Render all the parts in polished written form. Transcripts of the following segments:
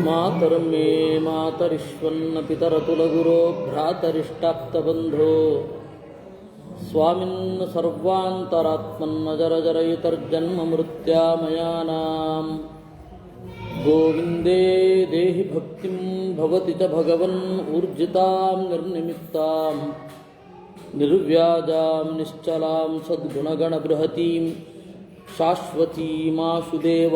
ಮಾತರಂ ಮೇ ಮಾತರಿಶ್ವನ್ನ ಪಿತರತುಲಗುರೋ ಭ್ರಾತರಿಷ್ಟಾಪ್ತಬಂಧೋ ಸ್ವಾಮಿನ್ ಸರ್ವಾಂತರಾತ್ಮನ್ನಜರಜರಯುತರ್ಜನ್ಮ ಮೃತ್ಯಾಮಯಾನಾಂ ಗೋವಿಂದೇ ದೇಹಿ ಭಕ್ತಿಂ ಭವತಿ ಚ ಭಗವನ್ ಊರ್ಜಿತಾಂ ನಿರ್ನಿಮಿತ್ತಾಂ ನಿರ್ವ್ಯಾಜಾಂ ನಿಶ್ಚಲಾಂ ಸದ್ಗುಣಗಣಬೃಹತೀಂ ಶಾಶ್ವತೀಮಾಶುದೇವ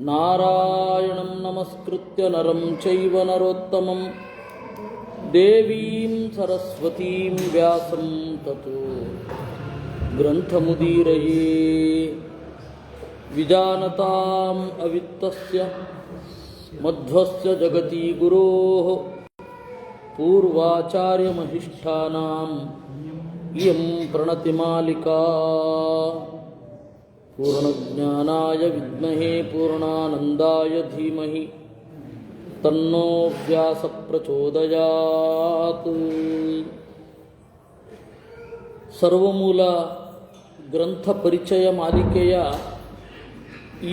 ನಾರಾಯಣಂ ನಮಸ್ಕೃತ್ಯ ನರಂ ಚೈವ ನರೋತ್ತಮಂ ದೇವೀಂ ಸರಸ್ವತೀಂ ವ್ಯಾಸಂ ತತೋ ಗ್ರಂಥಮುದೀರಯೇ ವಿಜಾನತಾಂ ಅವಿತ್ತಸ್ಯ ಮಧ್ವಸ್ಯ ಜಗತಿ ಗುರೋಃ ಪೂರ್ವಾಚಾರ್ಯಮಹಿಷ್ಠಾನಾಂ ಇಯಂ ಪ್ರಣತಿಮಾಲಿಕಾ ಪೂರ್ಣಜ್ಞಾನಾಯ ವಿದ್ಮಹೇ ಪೂರ್ಣಾನಂದಾಯ ಧೀಮಹಿ ತನ್ನೋ ವ್ಯಾಸ ಪ್ರಚೋದಯಾತ್. ಸರ್ವಮೂಲ ಗ್ರಂಥ ಪರಿಚಯ ಮಾಲಿಕೆಯ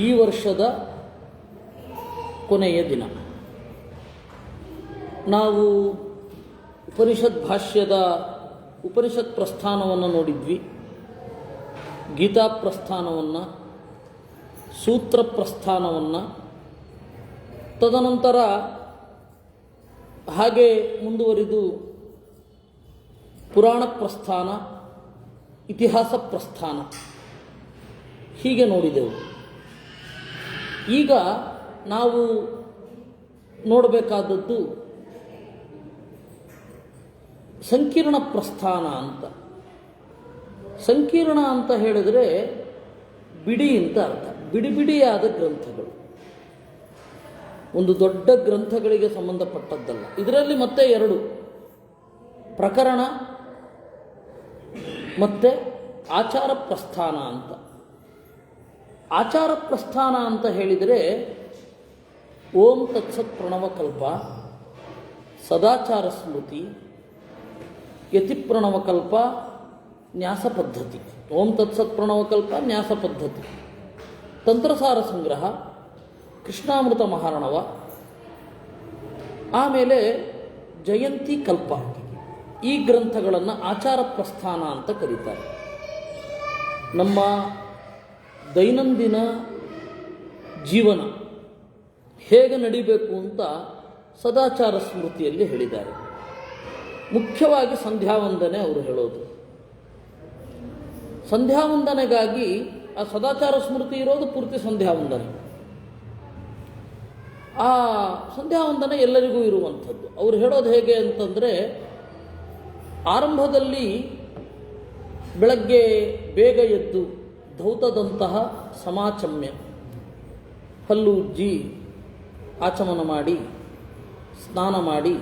ಈ ವರ್ಷದ ಕೊನೆಯ ದಿನ. ನಾವು ಉಪನಿಷತ್ ಭಾಷ್ಯದ ಉಪನಿಷತ್ ಪ್ರಸ್ಥಾನವನ್ನು ನೋಡಿದ್ವಿ, ಗೀತಾ ಪ್ರಸ್ಥಾನವನ್ನು, ಸೂತ್ರ ಪ್ರಸ್ಥಾನವನ್ನು, ತದನಂತರ ಹಾಗೆ ಮುಂದುವರಿದು ಪುರಾಣ ಪ್ರಸ್ಥಾನ, ಇತಿಹಾಸ ಪ್ರಸ್ಥಾನ ಹೀಗೆ ನೋಡಿದೆವು. ಈಗ ನಾವು ನೋಡಬೇಕಾದದ್ದು ಸಂಕೀರ್ಣ ಪ್ರಸ್ಥಾನ ಅಂತ. ಸಂಕೀರ್ಣ ಅಂತ ಹೇಳಿದರೆ ಬಿಡಿ ಅಂತ ಅರ್ಥ. ಬಿಡಿ ಬಿಡಿಯಾದ ಗ್ರಂಥಗಳು, ಒಂದು ದೊಡ್ಡ ಗ್ರಂಥಗಳಿಗೆ ಸಂಬಂಧಪಟ್ಟದ್ದಲ್ಲ. ಇದರಲ್ಲಿ ಮತ್ತೆ ಎರಡು, ಪ್ರಕರಣ ಮತ್ತು ಆಚಾರ ಪ್ರಸ್ಥಾನ ಅಂತ. ಆಚಾರ ಪ್ರಸ್ಥಾನ ಅಂತ ಹೇಳಿದರೆ ಓಂ ತತ್ಸತ್ ಪ್ರಣವಕಲ್ಪ, ಸದಾಚಾರ ಸ್ಮೃತಿ, ಯತಿ ಪ್ರಣವಕಲ್ಪ, ನ್ಯಾಸ ಪದ್ಧತಿ. ಓಂ ತತ್ಸತ್ ಪ್ರಣವಕಲ್ಪ, ನ್ಯಾಸ ಪದ್ಧತಿ, ತಂತ್ರಸಾರ ಸಂಗ್ರಹ, ಕೃಷ್ಣಾಮೃತ ಮಹಾರ್ಣವ, ಆಮೇಲೆ ಜಯಂತಿ ಕಲ್ಪ. ಈ ಗ್ರಂಥಗಳನ್ನು ಆಚಾರ ಪ್ರಸ್ಥಾನ ಅಂತ ಕರೀತಾರೆ. ನಮ್ಮ ದೈನಂದಿನ ಜೀವನ ಹೇಗೆ ನಡಿಬೇಕು ಅಂತ ಸದಾಚಾರ ಸ್ಮೃತಿಯಲ್ಲಿ ಹೇಳಿದ್ದಾರೆ. ಮುಖ್ಯವಾಗಿ ಸಂಧ್ಯಾವಂದನೆ ಅವರು ಹೇಳೋದು. ಸಂಧ್ಯಾವಂದನೆಗಾಗಿ ಆ ಸದಾಚಾರ ಸ್ಮೃತಿ ಇರೋದು ಪೂರ್ತಿ ಸಂಧ್ಯಾವಂದನೆ. ಆ ಸಂಧ್ಯಾವಂದನೆ ಎಲ್ಲರಿಗೂ ಇರುವಂಥದ್ದು. ಅವರು ಹೇಳೋದು ಹೇಗೆ ಅಂತಂದರೆ, ಆರಂಭದಲ್ಲಿ ಬೆಳಗ್ಗೆ ಬೇಗ ಎದ್ದು ಧೌತದಂತಹ ಸಮಾಚಮ್ಯ, ಹಲ್ಲು ಉಜ್ಜಿ ಆಚಮನ ಮಾಡಿ ಸ್ನಾನ ಮಾಡಿ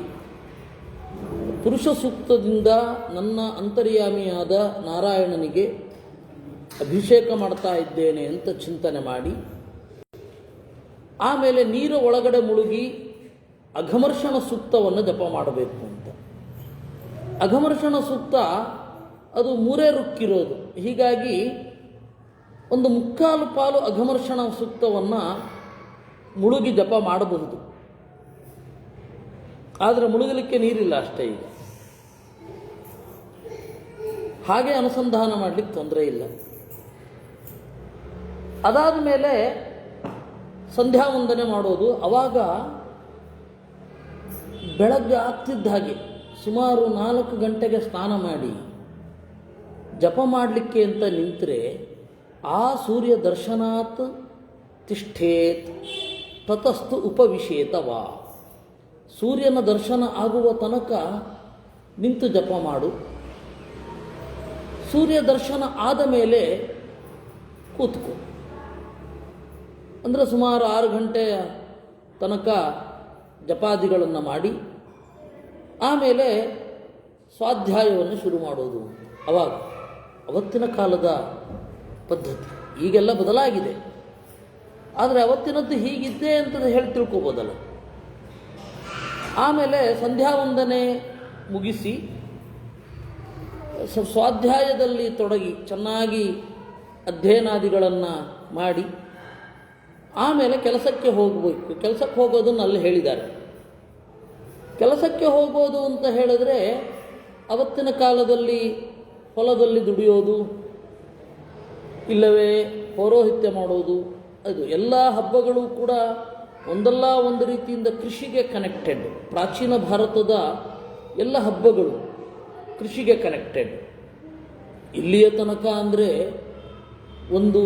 ಪುರುಷ ಸೂಕ್ತದಿಂದ ನನ್ನ ಅಂತರ್ಯಾಮಿಯಾದ ನಾರಾಯಣನಿಗೆ ಅಭಿಷೇಕ ಮಾಡ್ತಾ ಇದ್ದೇನೆ ಅಂತ ಚಿಂತನೆ ಮಾಡಿ, ಆಮೇಲೆ ನೀರು ಒಳಗಡೆ ಮುಳುಗಿ ಅಘಮರ್ಷಣ ಸೂಕ್ತವನ್ನು ಜಪ ಮಾಡಬೇಕು ಅಂತ. ಅಘಮರ್ಷಣ ಸೂಕ್ತ ಅದು ಮೂರೇ ರುಕ್ಕಿರೋದು. ಹೀಗಾಗಿ ಒಂದು ಮುಕ್ಕಾಲು ಪಾಲು ಅಘಮರ್ಷಣ ಸೂಕ್ತವನ್ನು ಮುಳುಗಿ ಜಪ ಮಾಡಬಹುದು. ಆದರೆ ಮುಳುಗಲಿಕ್ಕೆ ನೀರಿಲ್ಲ ಅಷ್ಟೇ. ಈಗ ಹಾಗೆ ಅನುಸಂಧಾನ ಮಾಡಲಿಕ್ಕೆ ತೊಂದರೆ ಇಲ್ಲ. ಅದಾದ ಮೇಲೆ ಸಂಧ್ಯಾವಂದನೆ ಮಾಡೋದು. ಆವಾಗ ಬೆಳಗ್ಗೆ ಆಗ್ತಿದ್ದ ಹಾಗೆ ಸುಮಾರು 4 ಗಂಟೆಗೆ ಸ್ನಾನ ಮಾಡಿ ಜಪ ಮಾಡಲಿಕ್ಕೆ ಅಂತ ನಿಂತರೆ, ಆ ಸೂರ್ಯ ದರ್ಶನಾತ್ ತಿಷ್ಠೇತ್ ತತಸ್ತು ಉಪವಿಶೇತವಾ. ಸೂರ್ಯನ ದರ್ಶನ ಆಗುವ ತನಕ ನಿಂತು ಜಪ ಮಾಡು. ಸೂರ್ಯ ದರ್ಶನ ಆದ ಮೇಲೆ ಕೂತ್ಕೋ. ಅಂದರೆ ಸುಮಾರು 6 ಗಂಟೆಯ ತನಕ ಜಪಾದಿಗಳನ್ನು ಮಾಡಿ ಆಮೇಲೆ ಸ್ವಾಧ್ಯಾಯವನ್ನು ಶುರು ಮಾಡೋದು. ಅವತ್ತಿನ ಕಾಲದ ಪದ್ಧತಿ. ಈಗೆಲ್ಲ ಬದಲಾಗಿದೆ, ಆದರೆ ಅವತ್ತಿನದ್ದು ಹೀಗಿದ್ದೆ ಅಂತ ಹೇಳಿ ತಿಳ್ಕೊಬೋದಲ್ಲ. ಆಮೇಲೆ ಸಂಧ್ಯಾವಂದನೆ ಮುಗಿಸಿ ಸ್ವಾಧ್ಯಾಯದಲ್ಲಿ ತೊಡಗಿ ಚೆನ್ನಾಗಿ ಅಧ್ಯಯನಾದಿಗಳನ್ನು ಮಾಡಿ ಆಮೇಲೆ ಕೆಲಸಕ್ಕೆ ಹೋಗಬೇಕು. ಕೆಲಸಕ್ಕೆ ಹೋಗೋದನ್ನು ಅಲ್ಲಿ ಹೇಳಿದ್ದಾರೆ. ಕೆಲಸಕ್ಕೆ ಹೋಗೋದು ಅಂತ ಹೇಳಿದ್ರೆ ಅವತ್ತಿನ ಕಾಲದಲ್ಲಿ ಹೊಲದಲ್ಲಿ ದುಡಿಯೋದು, ಇಲ್ಲವೇ ಪೌರೋಹಿತ್ಯ ಮಾಡೋದು, ಅದು ಎಲ್ಲ ಹಬ್ಬಗಳು ಕೂಡ ಒಂದಲ್ಲ ಒಂದು ರೀತಿಯಿಂದ ಕೃಷಿಗೆ ಕನೆಕ್ಟೆಡ್. ಪ್ರಾಚೀನ ಭಾರತದ ಎಲ್ಲ ಹಬ್ಬಗಳು ಕೃಷಿಗೆ ಕನೆಕ್ಟೆಡ್. ಇಲ್ಲಿಯ ತನಕ ಅಂದರೆ ಒಂದು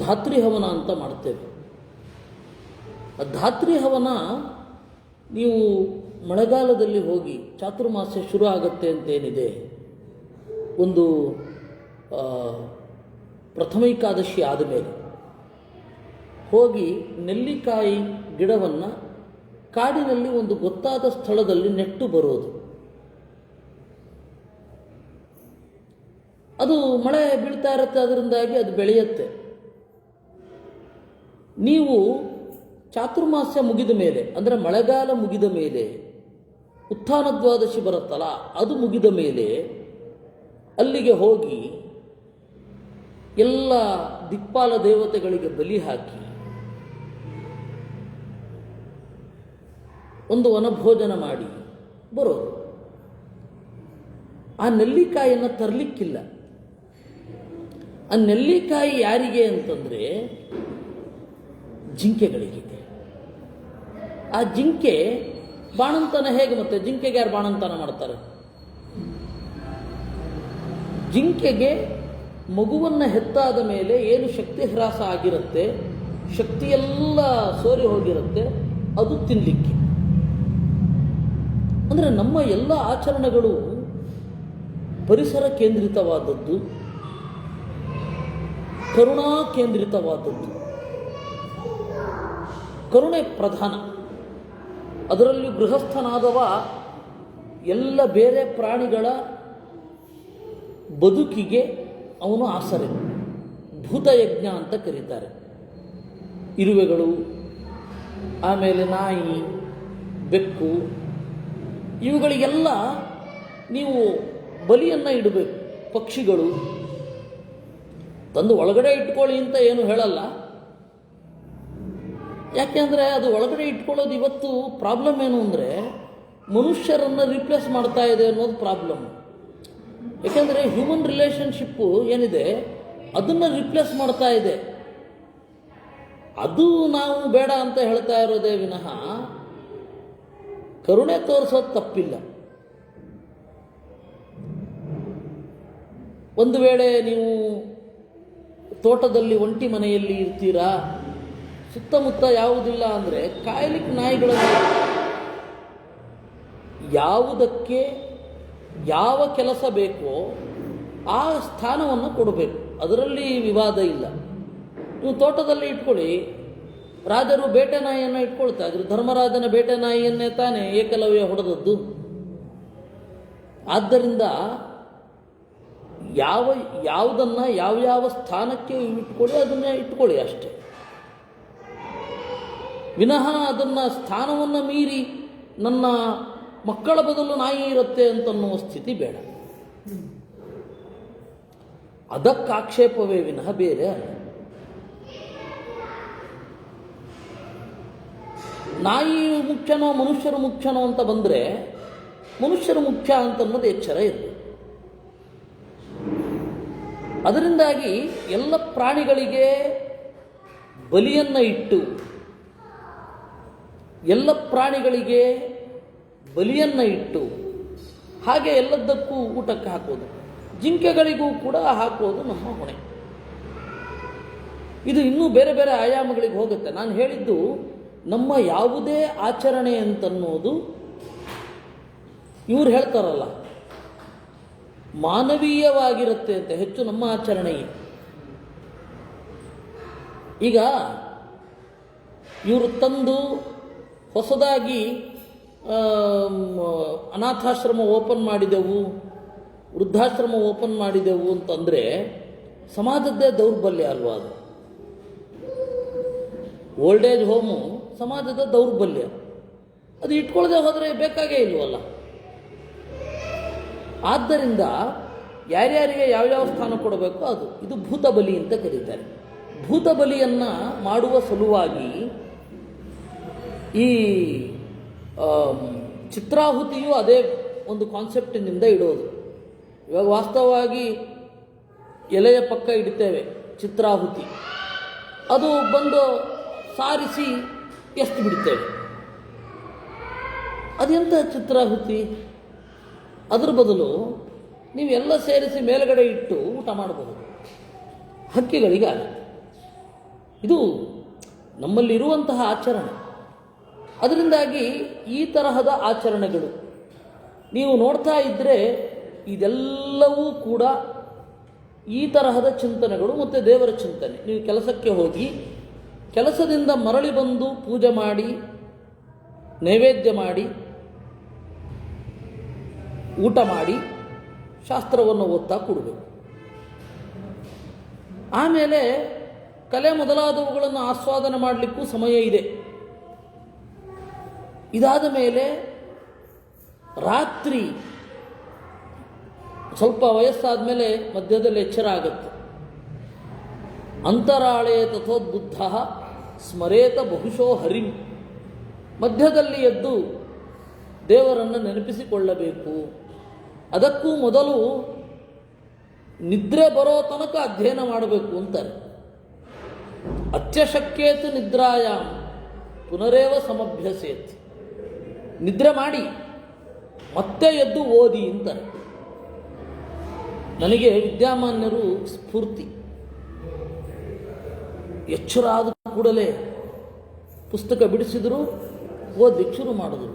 ಧಾತ್ರಿ ಹವನ ಅಂತ ಮಾಡ್ತೇವೆ. ಆ ಧಾತ್ರಿ ಹವನ ನೀವು ಮಳೆಗಾಲದಲ್ಲಿ ಹೋಗಿ, ಚಾತುರ್ಮಾಸ್ಯ ಶುರು ಆಗುತ್ತೆ ಅಂತೇನಿದೆ, ಒಂದು ಪ್ರಥಮೈಕಾದಶಿ ಆದಮೇಲೆ ಹೋಗಿ ನೆಲ್ಲಿಕಾಯಿ ಗಿಡವನ್ನು ಕಾಡಿನಲ್ಲಿ ಒಂದು ಗೊತ್ತಾದ ಸ್ಥಳದಲ್ಲಿ ನೆಟ್ಟು ಬರೋದು. ಅದು ಮಳೆ ಬೀಳ್ತಾ ಇರುತ್ತೆ, ಅದರಿಂದಾಗಿ ಅದು ಬೆಳೆಯುತ್ತೆ. ನೀವು ಚಾತುರ್ಮಾಸ್ಯ ಮುಗಿದ ಮೇಲೆ, ಅಂದರೆ ಮಳೆಗಾಲ ಮುಗಿದ ಮೇಲೆ, ಉತ್ಥಾನ ದ್ವಾದಶಿ ಬರುತ್ತಲ್ಲ, ಅದು ಮುಗಿದ ಮೇಲೆ ಅಲ್ಲಿಗೆ ಹೋಗಿ ಎಲ್ಲ ದಿಕ್ಪಾಲ ದೇವತೆಗಳಿಗೆ ಬಲಿ ಹಾಕಿ ಒಂದು ವನಭೋಜನ ಮಾಡಿ ಬರೋದು. ಆ ನೆಲ್ಲಿಕಾಯಿಯನ್ನು ತರಲಿಕ್ಕಿಲ್ಲ. ಆ ನೆಲ್ಲಿಕಾಯಿ ಯಾರಿಗೆ ಅಂತಂದರೆ ಜಿಂಕೆಗಳಿಗೆ. ಆ ಜಿಂಕೆ ಬಾಣಂತನ ಹೇಗೆ, ಮತ್ತೆ ಜಿಂಕೆಗೆ ಯಾರು ಬಾಣಂತನ ಮಾಡ್ತಾರೆ? ಜಿಂಕೆಗೆ ಮಗುವನ್ನು ಹೆತ್ತಾದ ಮೇಲೆ ಏನು ಶಕ್ತಿ ಹ್ರಾಸ ಆಗಿರುತ್ತೆ, ಶಕ್ತಿಯೆಲ್ಲ ಸೋರಿ ಹೋಗಿರುತ್ತೆ, ಅದು ತಿನ್ನಲಿಕ್ಕೆ. ಅಂದರೆ ನಮ್ಮ ಎಲ್ಲ ಆಚರಣೆಗಳು ಪರಿಸರ ಕೇಂದ್ರಿತವಾದದ್ದು, ಕರುಣಾ ಕೇಂದ್ರಿತವಾದದ್ದು. ಕರುಣೆ ಪ್ರಧಾನ. ಅದರಲ್ಲಿ ಗೃಹಸ್ಥನಾದವ ಎಲ್ಲ ಬೇರೆ ಪ್ರಾಣಿಗಳ ಬದುಕಿಗೆ ಅವನು ಆಸರೆ. ಭೂತಯಜ್ಞ ಅಂತ ಕರೀತಾರೆ. ಇರುವೆಗಳು, ಆಮೇಲೆ ನಾಯಿ, ಬೆಕ್ಕು, ಇವುಗಳಿಗೆಲ್ಲ ನೀವು ಬಲಿಯನ್ನು ಇಡಬೇಕು. ಪಕ್ಷಿಗಳು ತಂದು ಒಳಗಡೆ ಇಟ್ಕೊಳ್ಳಿ ಅಂತ ಏನು ಹೇಳಲ್ಲ. ಯಾಕೆಂದರೆ ಅದು ಒಳಗಡೆ ಇಟ್ಕೊಳ್ಳೋದು ಇವತ್ತು ಪ್ರಾಬ್ಲಮ್ ಏನು ಅಂದರೆ ಮನುಷ್ಯರನ್ನು ರಿಪ್ಲೇಸ್ ಮಾಡ್ತಾ ಇದೆ ಅನ್ನೋದು ಪ್ರಾಬ್ಲಮ್. ಯಾಕೆಂದರೆ ಹ್ಯೂಮನ್ ರಿಲೇಷನ್ಶಿಪ್ಪು ಏನಿದೆ ಅದನ್ನು ರಿಪ್ಲೇಸ್ ಮಾಡ್ತಾ ಇದೆ. ಅದು ನಾವು ಬೇಡ ಅಂತ ಹೇಳ್ತಾ ಇರೋದೇ ವಿನಃ ಕರುಣೆ ತೋರಿಸೋದು ತಪ್ಪಿಲ್ಲ. ಒಂದು ವೇಳೆ ನೀವು ತೋಟದಲ್ಲಿ ಒಂಟಿ ಮನೆಯಲ್ಲಿ ಇರ್ತೀರಾ, ಸುತ್ತಮುತ್ತ ಯಾವುದಿಲ್ಲ ಅಂದರೆ ಕಾಯ್ಲಿಕ್ಕೆ ನಾಯಿಗಳಲ್ಲಿ ಯಾವುದಕ್ಕೆ ಯಾವ ಕೆಲಸ ಬೇಕೋ ಆ ಸ್ಥಾನವನ್ನು ಕೊಡಬೇಕು. ಅದರಲ್ಲಿ ವಿವಾದ ಇಲ್ಲ. ನೀವು ತೋಟದಲ್ಲಿ ಇಟ್ಕೊಳ್ಳಿ, ರಾಜರು ಬೇಟೆ ನಾಯಿಯನ್ನು ಇಟ್ಕೊಳ್ತಾ ಇದ್ರು. ಧರ್ಮರಾಜನ ಬೇಟೆ ನಾಯಿಯನ್ನೇ ತಾನೇ ಏಕಲವ್ಯ ಹೊಡೆದದ್ದು. ಆದ್ದರಿಂದ ಯಾವುದನ್ನು ಯಾವ್ಯಾವ ಸ್ಥಾನಕ್ಕೆ ಇಟ್ಕೊಳ್ಳಿ ಅದನ್ನೇ ಇಟ್ಕೊಳ್ಳಿ ಅಷ್ಟೇ, ವಿನಃ ಅದನ್ನು ಸ್ಥಾನವನ್ನು ಮೀರಿ ನನ್ನ ಮಕ್ಕಳ ಬದಲು ನಾಯಿ ಇರುತ್ತೆ ಅಂತನ್ನುವ ಸ್ಥಿತಿ ಬೇಡ. ಅದಕ್ಕಾಕ್ಷೇಪವೇ ವಿನಃ ಬೇರೆ ಅಲ್ಲ. ನಾಯಿ ಮುಖ್ಯನೋ ಮನುಷ್ಯರು ಮುಖ್ಯನೋ ಅಂತ ಬಂದರೆ ಮನುಷ್ಯರು ಮುಖ್ಯ ಅಂತನ್ನೋದು ಎಚ್ಚರ ಇರಬೇಕು. ಅದರಿಂದಾಗಿ ಎಲ್ಲ ಪ್ರಾಣಿಗಳಿಗೆ ಬಲಿಯನ್ನು ಇಟ್ಟು, ಎಲ್ಲ ಪ್ರಾಣಿಗಳಿಗೆ ಬಲಿಯನ್ನು ಇಟ್ಟು ಹಾಗೆ ಎಲ್ಲದಕ್ಕೂ ಊಟಕ್ಕೆ ಹಾಕೋದು, ಜಿಂಕೆಗಳಿಗೂ ಕೂಡ ಹಾಕೋದು ನಮ್ಮ ಹೊಣೆ. ಇದು ಇನ್ನೂ ಬೇರೆ ಬೇರೆ ಆಯಾಮಗಳಿಗೆ ಹೋಗುತ್ತೆ. ನಾನು ಹೇಳಿದ್ದು ನಮ್ಮ ಯಾವುದೇ ಆಚರಣೆ ಅಂತನ್ನೋದು ಇವ್ರು ಹೇಳ್ತಾರಲ್ಲ ಮಾನವೀಯವಾಗಿರುತ್ತೆ ಅಂತ. ಹೆಚ್ಚು ನಮ್ಮ ಆಚರಣೆಯೇ. ಈಗ ಇವರು ತಂದು ಹೊಸದಾಗಿ ಅನಾಥಾಶ್ರಮ ಓಪನ್ ಮಾಡಿದೆವು, ವೃದ್ಧಾಶ್ರಮ ಓಪನ್ ಮಾಡಿದೆವು ಅಂತಂದರೆ ಸಮಾಜದ್ದೇ ದೌರ್ಬಲ್ಯ ಅಲ್ವಾ ಅದು? ಓಲ್ಡ್ ಏಜ್ ಹೋಮು ಸಮಾಜದ ದೌರ್ಬಲ್ಯ. ಅದು ಇಟ್ಕೊಳ್ಳದೆ ಹೋದರೆ ಬೇಕಾಗೇ ಇಲ್ವಲ್ಲ. ಆದ್ದರಿಂದ ಯಾರ್ಯಾರಿಗೆ ಯಾವ್ಯಾವ ಸ್ಥಾನ ಕೊಡಬೇಕು ಅದು. ಇದು ಭೂತಬಲಿ ಅಂತ ಕರೀತಾರೆ. ಭೂತಬಲಿಯನ್ನು ಮಾಡುವ ಸಲುವಾಗಿ ಈ ಚಿತ್ರಾಹುತಿಯು ಅದೇ ಒಂದು ಕಾನ್ಸೆಪ್ಟಿನಿಂದ ಇಡೋದು. ಇವಾಗ ವಾಸ್ತವವಾಗಿ ಎಲೆಯ ಪಕ್ಕ ಇಡ್ತೇವೆ ಚಿತ್ರಾಹುತಿ, ಅದು ಬಂದು ಸಾರಿಸಿ ಎಷ್ಟು ಬಿಡ್ತೇವೆ. ಅದೆಂಥ ಚಿತ್ರಾಹುತಿ? ಅದರ ಬದಲು ನೀವೆಲ್ಲ ಸೇರಿಸಿ ಮೇಲುಗಡೆ ಇಟ್ಟು ಊಟ ಮಾಡಬಹುದು, ಹಕ್ಕಿಗಳಿಗೆ ಆಗುತ್ತೆ. ಇದು ನಮ್ಮಲ್ಲಿರುವಂತಹ ಆಚರಣೆ. ಅದರಿಂದಾಗಿ ಈ ತರಹದ ಆಚರಣೆಗಳು ನೀವು ನೋಡ್ತಾ ಇದ್ದರೆ ಇದೆಲ್ಲವೂ ಕೂಡ ಈ ತರಹದ ಚಿಂತನೆಗಳು ಮತ್ತು ದೇವರ ಚಿಂತನೆ. ನೀವು ಕೆಲಸಕ್ಕೆ ಹೋಗಿ ಕೆಲಸದಿಂದ ಮರಳಿ ಬಂದು ಪೂಜೆ ಮಾಡಿ ನೈವೇದ್ಯ ಮಾಡಿ ಊಟ ಮಾಡಿ ಶಾಸ್ತ್ರವನ್ನು ಓದ್ತಾ ಕೊಡಬೇಕು. ಆಮೇಲೆ ಕಲೆ ಮೊದಲಾದವುಗಳನ್ನು ಆಸ್ವಾದನೆ ಮಾಡಲಿಕ್ಕೂ ಸಮಯ ಇದೆ. ಇದಾದ ಮೇಲೆ ರಾತ್ರಿ ಸ್ವಲ್ಪ ವಯಸ್ಸಾದ ಮೇಲೆ ಮಧ್ಯದಲ್ಲಿ ಎಚ್ಚರ ಆಗುತ್ತೆ. ಅಂತರಾಳೇ ತಥೋದ್ಬುದ್ಧ ಸ್ಮರೇತ ಬಹುಶೋ ಹರಿಂ. ಮಧ್ಯದಲ್ಲಿ ಎದ್ದು ದೇವರನ್ನು ನೆನಪಿಸಿಕೊಳ್ಳಬೇಕು. ಅದಕ್ಕೂ ಮೊದಲು ನಿದ್ರೆ ಬರೋ ತನಕ ಅಧ್ಯಯನ ಮಾಡಬೇಕು ಅಂತಾರೆ. ಅತ್ಯಶಕ್ಯೇತು ನಿದ್ರಾಯಾಮ್ ಪುನರೇವ ಸಮಭ್ಯಸೇತ್. ನಿದ್ರೆ ಮಾಡಿ ಮತ್ತೆ ಎದ್ದು ಓದಿ ಅಂತಾರೆ. ನನಗೆ ವಿದ್ಯಾಮಾನ್ಯರು ಸ್ಫೂರ್ತಿ. ಎಚ್ಚರ ಆದ ಕೂಡಲೇ ಪುಸ್ತಕ ಬಿಡಿಸಿದರು, ಓದಲಿಕ್ಕೆ ಶುರು ಮಾಡಿದ್ರು.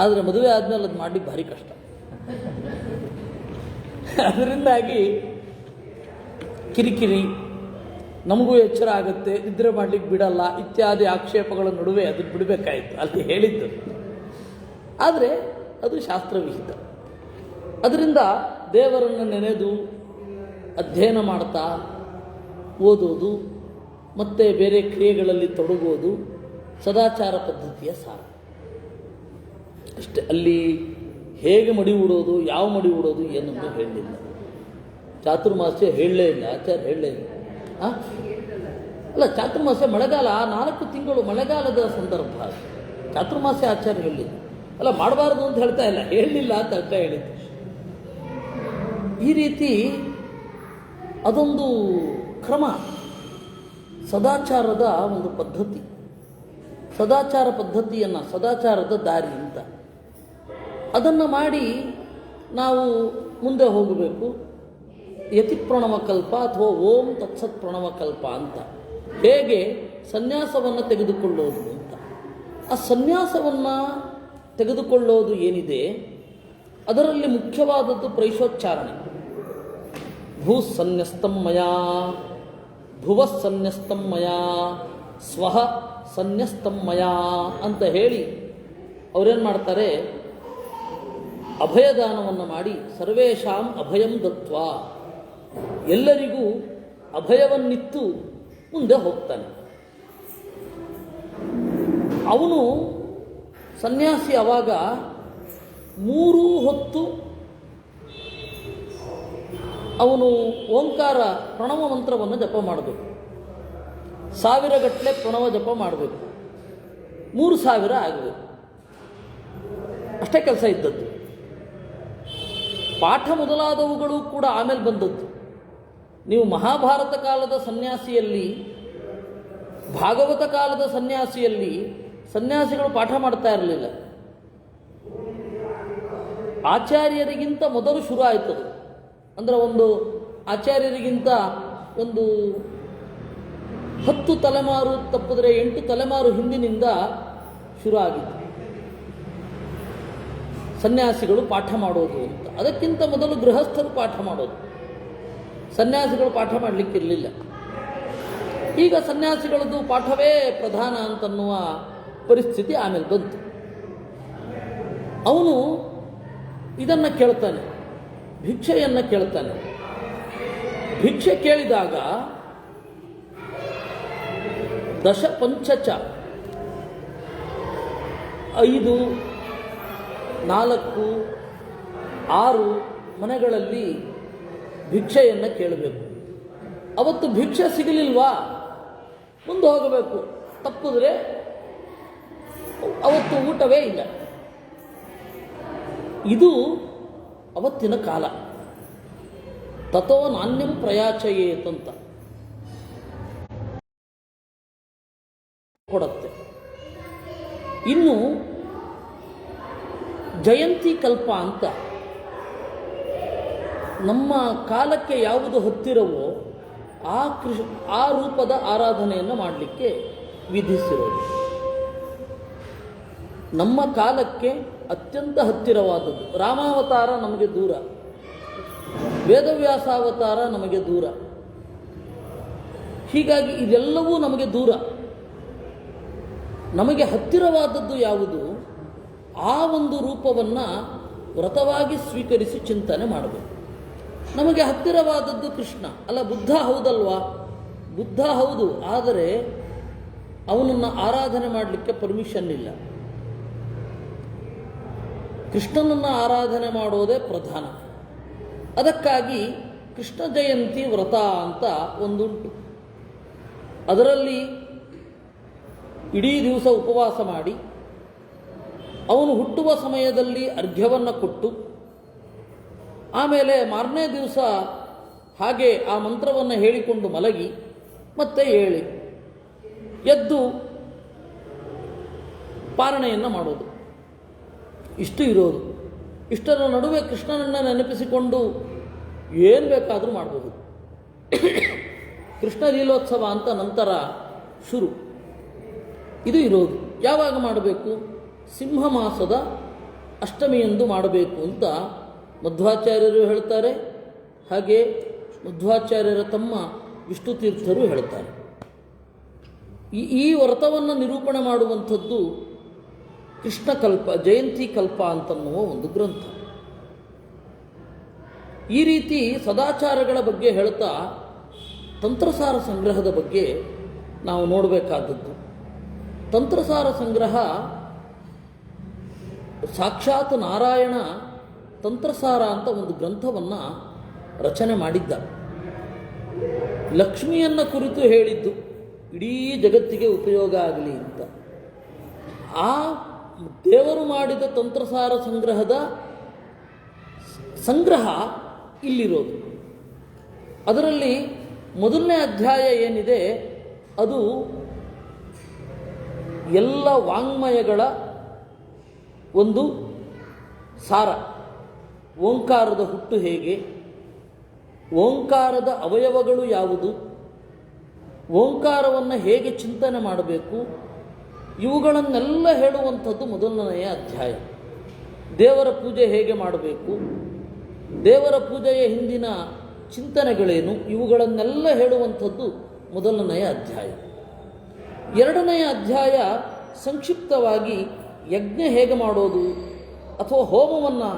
ಆದರೆ ಮದುವೆ ಆದಮೇಲೆ ಅದು ಮಾಡಲಿಕ್ಕೆ ಭಾರಿ ಕಷ್ಟ. ಅದರಿಂದಾಗಿ ಕಿರಿಕಿರಿ, ನಮಗೂ ಎಚ್ಚರ ಆಗುತ್ತೆ, ನಿದ್ರೆ ಮಾಡಲಿಕ್ಕೆ ಬಿಡಲ್ಲ ಇತ್ಯಾದಿ ಆಕ್ಷೇಪಗಳ ನಡುವೆ ಅದನ್ನು ಬಿಡಬೇಕಾಯಿತು, ಅಲ್ಲಿ ಹೇಳಿದ್ದು. ಆದರೆ ಅದು ಶಾಸ್ತ್ರವಿಹಿತ. ಅದರಿಂದ ದೇವರನ್ನು ನೆನೆದು ಅಧ್ಯಯನ ಮಾಡ್ತಾ ಓದೋದು ಮತ್ತು ಬೇರೆ ಕ್ರಿಯೆಗಳಲ್ಲಿ ತೊಡಗೋದು ಸದಾಚಾರ ಪದ್ಧತಿಯ ಸಾರ ಅಷ್ಟೇ. ಅಲ್ಲಿ ಹೇಗೆ ಮಡಿ ಉಡೋದು, ಯಾವ ಮಡಿ ಉಡೋದು ಏನನ್ನು ಹೇಳಲಿಲ್ಲ. ಚಾತುರ್ಮಾಸ್ಯ ಹೇಳಲೇ ಇಲ್ಲ, ಆಚಾರ್ಯ ಹೇಳಲೇ ಇಲ್ಲ. ಅಲ್ಲ, ಚಾತುರ್ಮಾಸ್ಯ ಮಳೆಗಾಲ 4 ತಿಂಗಳು ಮಳೆಗಾಲದ ಸಂದರ್ಭ. ಚಾತುರ್ಮಾಸ್ಯ ಆಚಾರ್ಯ ಹೇಳಲಿಲ್ಲ. ಅಲ್ಲ, ಮಾಡಬಾರ್ದು ಅಂತ ಹೇಳ್ತಾ ಇಲ್ಲ, ಹೇಳಲಿಲ್ಲ ಅಂತ ಅರ್ಥ ಹೇಳಿದ್ದು. ಈ ರೀತಿ ಅದೊಂದು ಕ್ರಮ, ಸದಾಚಾರದ ಒಂದು ಪದ್ಧತಿ. ಸದಾಚಾರ ಪದ್ಧತಿಯನ್ನು, ಸದಾಚಾರದ ದಾರಿ ಅಂತ ಅದನ್ನು ಮಾಡಿ ನಾವು ಮುಂದೆ ಹೋಗಬೇಕು. ಯತಿ ಪ್ರಣವಕಲ್ಪ ಅಥವಾ ಓಂ ತತ್ಸತ್ ಪ್ರಣವಕಲ್ಪ ಅಂತ. ಹೇಗೆ ಸನ್ಯಾಸವನ್ನು ತೆಗೆದುಕೊಳ್ಳೋದು ಅಂತ. ಆ ಸನ್ಯಾಸವನ್ನು ತೆಗೆದುಕೊಳ್ಳೋದು ಏನಿದೆ ಅದರಲ್ಲಿ ಮುಖ್ಯವಾದದ್ದು ಪ್ರೈಶೋಚ್ಚಾರಣೆ. ಭೂಸನ್ಯಸ್ತಂ ಮಯಾ, ಭುವಸ್ಸನ್ಯಸ್ತಂ ಮಯಾ, ಸ್ವಹ ಸನ್ಯಸ್ತಂ ಮಯಾ ಅಂತ ಹೇಳಿ ಅವರೇನು ಮಾಡ್ತಾರೆ, ಅಭಯದಾನವನ್ನು ಮಾಡಿ ಸರ್ವೇಷಾಂ ಅಭಯಂ ದತ್ವಾ, ಎಲ್ಲರಿಗೂ ಅಭಯವನ್ನಿತ್ತು ಮುಂದೆ ಹೋಗ್ತಾನೆ. ಅವನು ಸನ್ಯಾಸಿ ಆವಾಗ 3 ಹೊತ್ತು ಅವನು ಓಂಕಾರ ಪ್ರಣವ ಮಂತ್ರವನ್ನು ಜಪ ಮಾಡಬೇಕು. 1000 ಗಟ್ಟಲೆ ಪ್ರಣವ ಜಪ ಮಾಡಬೇಕು. 3000 ಆಗಬೇಕು. ಅಷ್ಟೇ ಕೆಲಸ ಇದ್ದದ್ದು. ಪಾಠ ಮೊದಲಾದವುಗಳು ಕೂಡ ಆಮೇಲೆ ಬಂದದ್ದು. ನೀವು ಮಹಾಭಾರತ ಕಾಲದ ಸನ್ಯಾಸಿಯಲ್ಲಿ, ಭಾಗವತ ಕಾಲದ ಸನ್ಯಾಸಿಯಲ್ಲಿ ಸನ್ಯಾಸಿಗಳು ಪಾಠ ಮಾಡ್ತಾ ಇರಲಿಲ್ಲ. ಆಚಾರ್ಯರಿಗಿಂತ ಮೊದಲು ಶುರು ಆಯ್ತದು. ಅಂದರೆ ಒಂದು ಆಚಾರ್ಯರಿಗಿಂತ ಒಂದು 10 ತಲೆಮಾರು ತಪ್ಪಿದ್ರೆ 8 ತಲೆಮಾರು ಹಿಂದಿನಿಂದ ಶುರು ಆಗಿತ್ತು ಸನ್ಯಾಸಿಗಳು ಪಾಠ ಮಾಡೋದು ಅಂತ. ಅದಕ್ಕಿಂತ ಮೊದಲು ಗೃಹಸ್ಥರು ಪಾಠ ಮಾಡೋದು, ಸನ್ಯಾಸಿಗಳು ಪಾಠ ಮಾಡಲಿಕ್ಕಿರಲಿಲ್ಲ. ಈಗ ಸನ್ಯಾಸಿಗಳದ್ದು ಪಾಠವೇ ಪ್ರಧಾನ ಅಂತನ್ನುವ ಪರಿಸ್ಥಿತಿ ಆಮೇಲೆ ಬಂತು. ಅವನು ಇದನ್ನು ಕೇಳ್ತಾನೆ, ಭಿಕ್ಷೆಯನ್ನು ಕೇಳ್ತಾನೆ. ಭಿಕ್ಷೆ ಕೇಳಿದಾಗ ದಶ ಪಂಚಚ 5, 4, 6 ಮನೆಗಳಲ್ಲಿ ಭಿಕ್ಷೆಯನ್ನು ಕೇಳಬೇಕು. ಅವತ್ತು ಭಿಕ್ಷೆ ಸಿಗಲಿಲ್ವಾ ಮುಂದೆ ಹೋಗಬೇಕು, ತಪ್ಪಿದ್ರೆ ಅವತ್ತು ಊಟವೇ ಇಲ್ಲ. ಇದು ಅವತ್ತಿನ ಕಾಲ. ತಥೋ ನಾಣ್ಯಂ ಪ್ರಯಾಚಯೇತಂತ ಕೊಡುತ್ತೆ. ಇನ್ನು ಜಯಂತಿ ಕಲ್ಪ ಅಂತ ನಮ್ಮ ಕಾಲಕ್ಕೆ ಯಾವುದು ಹತ್ತಿರವೋ ಆ ರೂಪದ ಆರಾಧನೆಯನ್ನು ಮಾಡಲಿಕ್ಕೆ ವಿಧಿಸಿರೋದು. ನಮ್ಮ ಕಾಲಕ್ಕೆ ಅತ್ಯಂತ ಹತ್ತಿರವಾದದ್ದು. ರಾಮಾವತಾರ ನಮಗೆ ದೂರ, ವೇದವ್ಯಾಸಾವತಾರ ನಮಗೆ ದೂರ. ಹೀಗಾಗಿ ಇದೆಲ್ಲವೂ ನಮಗೆ ದೂರ. ನಮಗೆ ಹತ್ತಿರವಾದದ್ದು ಯಾವುದು, ಆ ಒಂದು ರೂಪವನ್ನು ವ್ರತವಾಗಿ ಸ್ವೀಕರಿಸಿ ಚಿಂತನೆ ಮಾಡಬೇಕು. ನಮಗೆ ಹತ್ತಿರವಾದದ್ದು ಕೃಷ್ಣ ಅಲ್ಲ, ಬುದ್ಧ ಹೌದಲ್ವಾ? ಬುದ್ಧ ಹೌದು, ಆದರೆ ಅವನನ್ನು ಆರಾಧನೆ ಮಾಡಲಿಕ್ಕೆ ಪರ್ಮಿಷನ್ ಇಲ್ಲ. ಕೃಷ್ಣನನ್ನು ಆರಾಧನೆ ಮಾಡೋದೇ ಪ್ರಧಾನ. ಅದಕ್ಕಾಗಿ ಕೃಷ್ಣ ಜಯಂತಿ ವ್ರತ ಅಂತ ಒಂದುಂಟು. ಅದರಲ್ಲಿ ಇಡೀ ದಿವಸ ಉಪವಾಸ ಮಾಡಿ, ಅವನು ಹುಟ್ಟುವ ಸಮಯದಲ್ಲಿ ಅರ್ಘ್ಯವನ್ನು ಕೊಟ್ಟು, ಆಮೇಲೆ ಮಾರನೇ ದಿವಸ ಹಾಗೆ ಆ ಮಂತ್ರವನ್ನು ಹೇಳಿಕೊಂಡು ಮಲಗಿ, ಮತ್ತೆ ಏಳಿ ಎದ್ದು ಪಾರಣೆಯನ್ನು ಮಾಡೋದು. ಇಷ್ಟು ಇರೋದು. ಇಷ್ಟರ ನಡುವೆ ಕೃಷ್ಣನನ್ನು ನೆನಪಿಸಿಕೊಂಡು ಏನು ಬೇಕಾದರೂ ಮಾಡಬಹುದು. ಕೃಷ್ಣ ಲೀಲೋತ್ಸವ ಅಂತ ನಂತರ ಶುರು. ಇದು ಇರೋದು. ಯಾವಾಗ ಮಾಡಬೇಕು? ಸಿಂಹ ಮಾಸದ ಅಷ್ಟಮಿಯಂದು ಮಾಡಬೇಕು ಅಂತ ಮಧ್ವಾಚಾರ್ಯರು ಹೇಳ್ತಾರೆ. ಹಾಗೆ ಮಧ್ವಾಚಾರ್ಯರ ತಮ್ಮ ವಿಷ್ಣು ತೀರ್ಥರು ಹೇಳ್ತಾರೆ. ಈ ವ್ರತವನ್ನು ನಿರೂಪಣೆ ಮಾಡುವಂಥದ್ದು ಕೃಷ್ಣಕಲ್ಪ, ಜಯಂತಿ ಕಲ್ಪ ಅಂತನ್ನುವ ಒಂದು ಗ್ರಂಥ. ಈ ರೀತಿ ಸದಾಚಾರಗಳ ಬಗ್ಗೆ ಹೇಳ್ತಾ ತಂತ್ರಸಾರ ಸಂಗ್ರಹದ ಬಗ್ಗೆ ನಾವು ನೋಡಬೇಕಾದದ್ದು. ತಂತ್ರಸಾರ ಸಂಗ್ರಹ ಸಾಕ್ಷಾತ್ ನಾರಾಯಣ ತಂತ್ರಸಾರ ಅಂತ ಒಂದು ಗ್ರಂಥವನ್ನು ರಚನೆ ಮಾಡಿದ್ದ. ಲಕ್ಷ್ಮಿಯನ್ನು ಕುರಿತು ಹೇಳಿದ್ದು, ಇಡೀ ಜಗತ್ತಿಗೆ ಉಪಯೋಗ ಆಗಲಿ ಅಂತ. ಆ ದೇವರು ಮಾಡಿದ ತಂತ್ರಸಾರ ಸಂಗ್ರಹದ ಸಂಗ್ರಹ ಇಲ್ಲಿರೋದು. ಅದರಲ್ಲಿ ಮೊದಲನೇ ಅಧ್ಯಾಯ ಏನಿದೆ ಅದು ಎಲ್ಲ ವಾಂಗ್ಮಯಗಳ ಒಂದು ಸಾರ. ಓಂಕಾರದ ಹುಟ್ಟು ಹೇಗೆ, ಓಂಕಾರದ ಅವಯವಗಳು ಯಾವುದು, ಓಂಕಾರವನ್ನು ಹೇಗೆ ಚಿಂತನೆ ಮಾಡಬೇಕು, ಇವುಗಳನ್ನೆಲ್ಲ ಹೇಳುವಂಥದ್ದು ಮೊದಲನೆಯ ಅಧ್ಯಾಯ. ದೇವರ ಪೂಜೆ ಹೇಗೆ ಮಾಡಬೇಕು, ದೇವರ ಪೂಜೆಯ ಹಿಂದಿನ ಚಿಂತನೆಗಳೇನು, ಇವುಗಳನ್ನೆಲ್ಲ ಹೇಳುವಂಥದ್ದು ಮೊದಲನೆಯ ಅಧ್ಯಾಯ. ಎರಡನೆಯ ಅಧ್ಯಾಯ ಸಂಕ್ಷಿಪ್ತವಾಗಿ ಯಜ್ಞ ಹೇಗೆ ಮಾಡೋದು ಅಥವಾ ಹೋಮವನ್ನು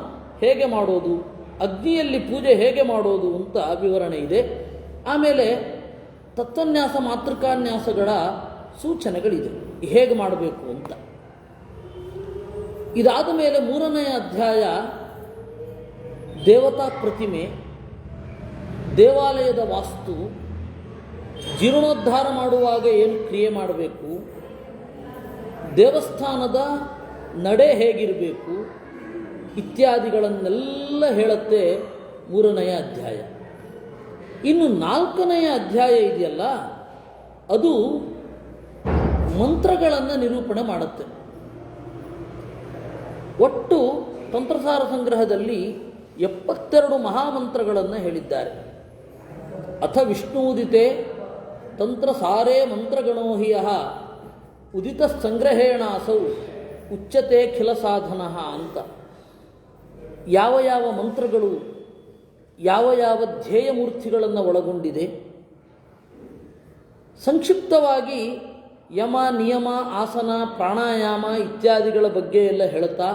ಹೇಗೆ ಮಾಡೋದು, ಅಗ್ನಿಯಲ್ಲಿ ಪೂಜೆ ಹೇಗೆ ಮಾಡೋದು ಅಂತ ವಿವರಣೆ ಇದೆ. ಆಮೇಲೆ ತತ್ವನ್ಯಾಸ ಮಾತೃಕಾನ್ಯಾಸಗಳ ಸೂಚನೆಗಳಿದೆ, ಹೇಗೆ ಮಾಡಬೇಕು ಅಂತ. ಇದಾದ ಮೇಲೆ ಮೂರನೆಯ ಅಧ್ಯಾಯ ದೇವತಾ ಪ್ರತಿಮೆ, ದೇವಾಲಯದ ವಾಸ್ತು, ಜೀರ್ಣೋದ್ಧಾರ ಮಾಡುವಾಗ ಏನು ಕ್ರಿಯೆ ಮಾಡಬೇಕು, ದೇವಸ್ಥಾನದ ನಡೆ ಹೇಗಿರಬೇಕು ಇತ್ಯಾದಿಗಳನ್ನೆಲ್ಲ ಹೇಳುತ್ತೆ ಮೂರನೆಯ ಅಧ್ಯಾಯ. ಇನ್ನು ನಾಲ್ಕನೆಯ ಅಧ್ಯಾಯ ಇದೆಯಲ್ಲ, ಅದು ಮಂತ್ರಗಳನ್ನು ನಿರೂಪಣೆ ಮಾಡುತ್ತೆ. ಒಟ್ಟು ತಂತ್ರಸಾರ ಸಂಗ್ರಹದಲ್ಲಿ 72 ಮಹಾಮಂತ್ರಗಳನ್ನು ಹೇಳಿದ್ದಾರೆ. ಅಥ ವಿಷ್ಣೂದಿತೆ ತಂತ್ರಸಾರೇ ಮಂತ್ರಗಣೋಹಿಯ ಉದಿತ ಸಂಗ್ರಹೇಣಾಸೌ ಉಚ್ಚತೆ ಖಿಲ ಸಾಧನ ಅಂತ. ಯಾವ ಯಾವ ಮಂತ್ರಗಳು ಯಾವ ಯಾವ ಧ್ಯೇಯಮೂರ್ತಿಗಳನ್ನು ಒಳಗೊಂಡಿದೆ, ಸಂಕ್ಷಿಪ್ತವಾಗಿ ಯಮ, ನಿಯಮ, ಆಸನ, ಪ್ರಾಣಾಯಾಮ ಇತ್ಯಾದಿಗಳ ಬಗ್ಗೆ ಎಲ್ಲ ಹೇಳ್ತಾ,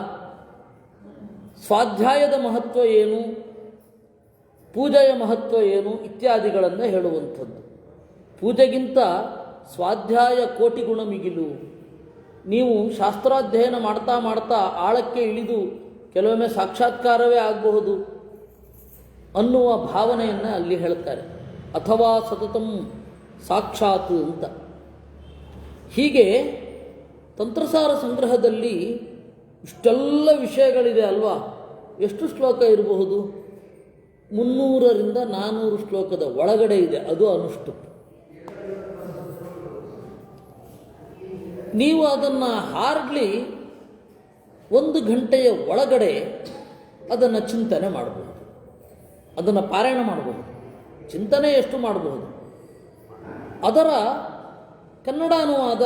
ಸ್ವಾಧ್ಯಾಯದ ಮಹತ್ವ ಏನು, ಪೂಜೆಯ ಮಹತ್ವ ಏನು ಇತ್ಯಾದಿಗಳನ್ನು ಹೇಳುವಂಥದ್ದು. ಪೂಜೆಗಿಂತ ಸ್ವಾಧ್ಯಾಯ ಕೋಟಿ ಗುಣ ಮಿಗಿಲು. ನೀವು ಶಾಸ್ತ್ರಾಧ್ಯಯನ ಮಾಡ್ತಾ ಮಾಡ್ತಾ ಆಳಕ್ಕೆ ಇಳಿದು ಕೆಲವೊಮ್ಮೆ ಸಾಕ್ಷಾತ್ಕಾರವೇ ಆಗಬಹುದು ಅನ್ನುವ ಭಾವನೆಯನ್ನು ಅಲ್ಲಿ ಹೇಳ್ತಾರೆ. ಅಥವಾ ಸತತಂ ಸಾಕ್ಷಾತ್ ಅಂತ. ಹೀಗೆ ತಂತ್ರಸಾರ ಸಂಗ್ರಹದಲ್ಲಿ ಇಷ್ಟೆಲ್ಲ ವಿಷಯಗಳಿದೆ ಅಲ್ವಾ. ಎಷ್ಟು ಶ್ಲೋಕ ಇರಬಹುದು? 300ರಿಂದ 400 ಶ್ಲೋಕದ ಒಳಗಡೆ ಇದೆ. ಅದು ಅನುಷ್ಠುಪ್. ನೀವು ಅದನ್ನು ಹಾರ್ಡ್ಲಿ 1 ಗಂಟೆಯ ಒಳಗಡೆ ಅದನ್ನು ಚಿಂತನೆ ಮಾಡಬಹುದು, ಅದನ್ನು ಪಾರಾಯಣ ಮಾಡಬಹುದು. ಚಿಂತನೆ ಎಷ್ಟು ಮಾಡಬಹುದು? ಅದರ ಕನ್ನಡ ಅನುವಾದ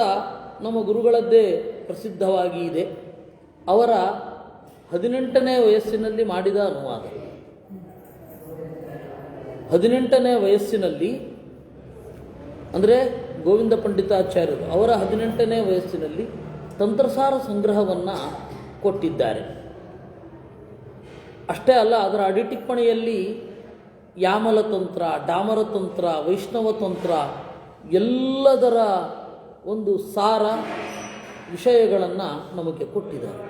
ನಮ್ಮ ಗುರುಗಳದ್ದೇ ಪ್ರಸಿದ್ಧವಾಗಿ ಇದೆ. ಅವರ 18ನೇ ವಯಸ್ಸಿನಲ್ಲಿ ಮಾಡಿದ ಅನುವಾದ. 18ನೇ ವಯಸ್ಸಿನಲ್ಲಿ ಅಂದರೆ ಗೋವಿಂದ ಪಂಡಿತಾಚಾರ್ಯರು ಅವರ 18ನೇ ವಯಸ್ಸಿನಲ್ಲಿ ತಂತ್ರಸಾರ ಸಂಗ್ರಹವನ್ನು ಕೊಟ್ಟಿದ್ದಾರೆ. ಅಷ್ಟೇ ಅಲ್ಲ, ಅದರ ಅಡಿಟಿಪ್ಪಣಿಯಲ್ಲಿ ಯಾಮಲ ತಂತ್ರ, ಡಾಮರ ತಂತ್ರ, ವೈಷ್ಣವ ತಂತ್ರ ಎಲ್ಲದರ ಒಂದು ಸಾರ ವಿಷಯಗಳನ್ನು ನಮಗೆ ಕೊಟ್ಟಿದ್ದಾರೆ.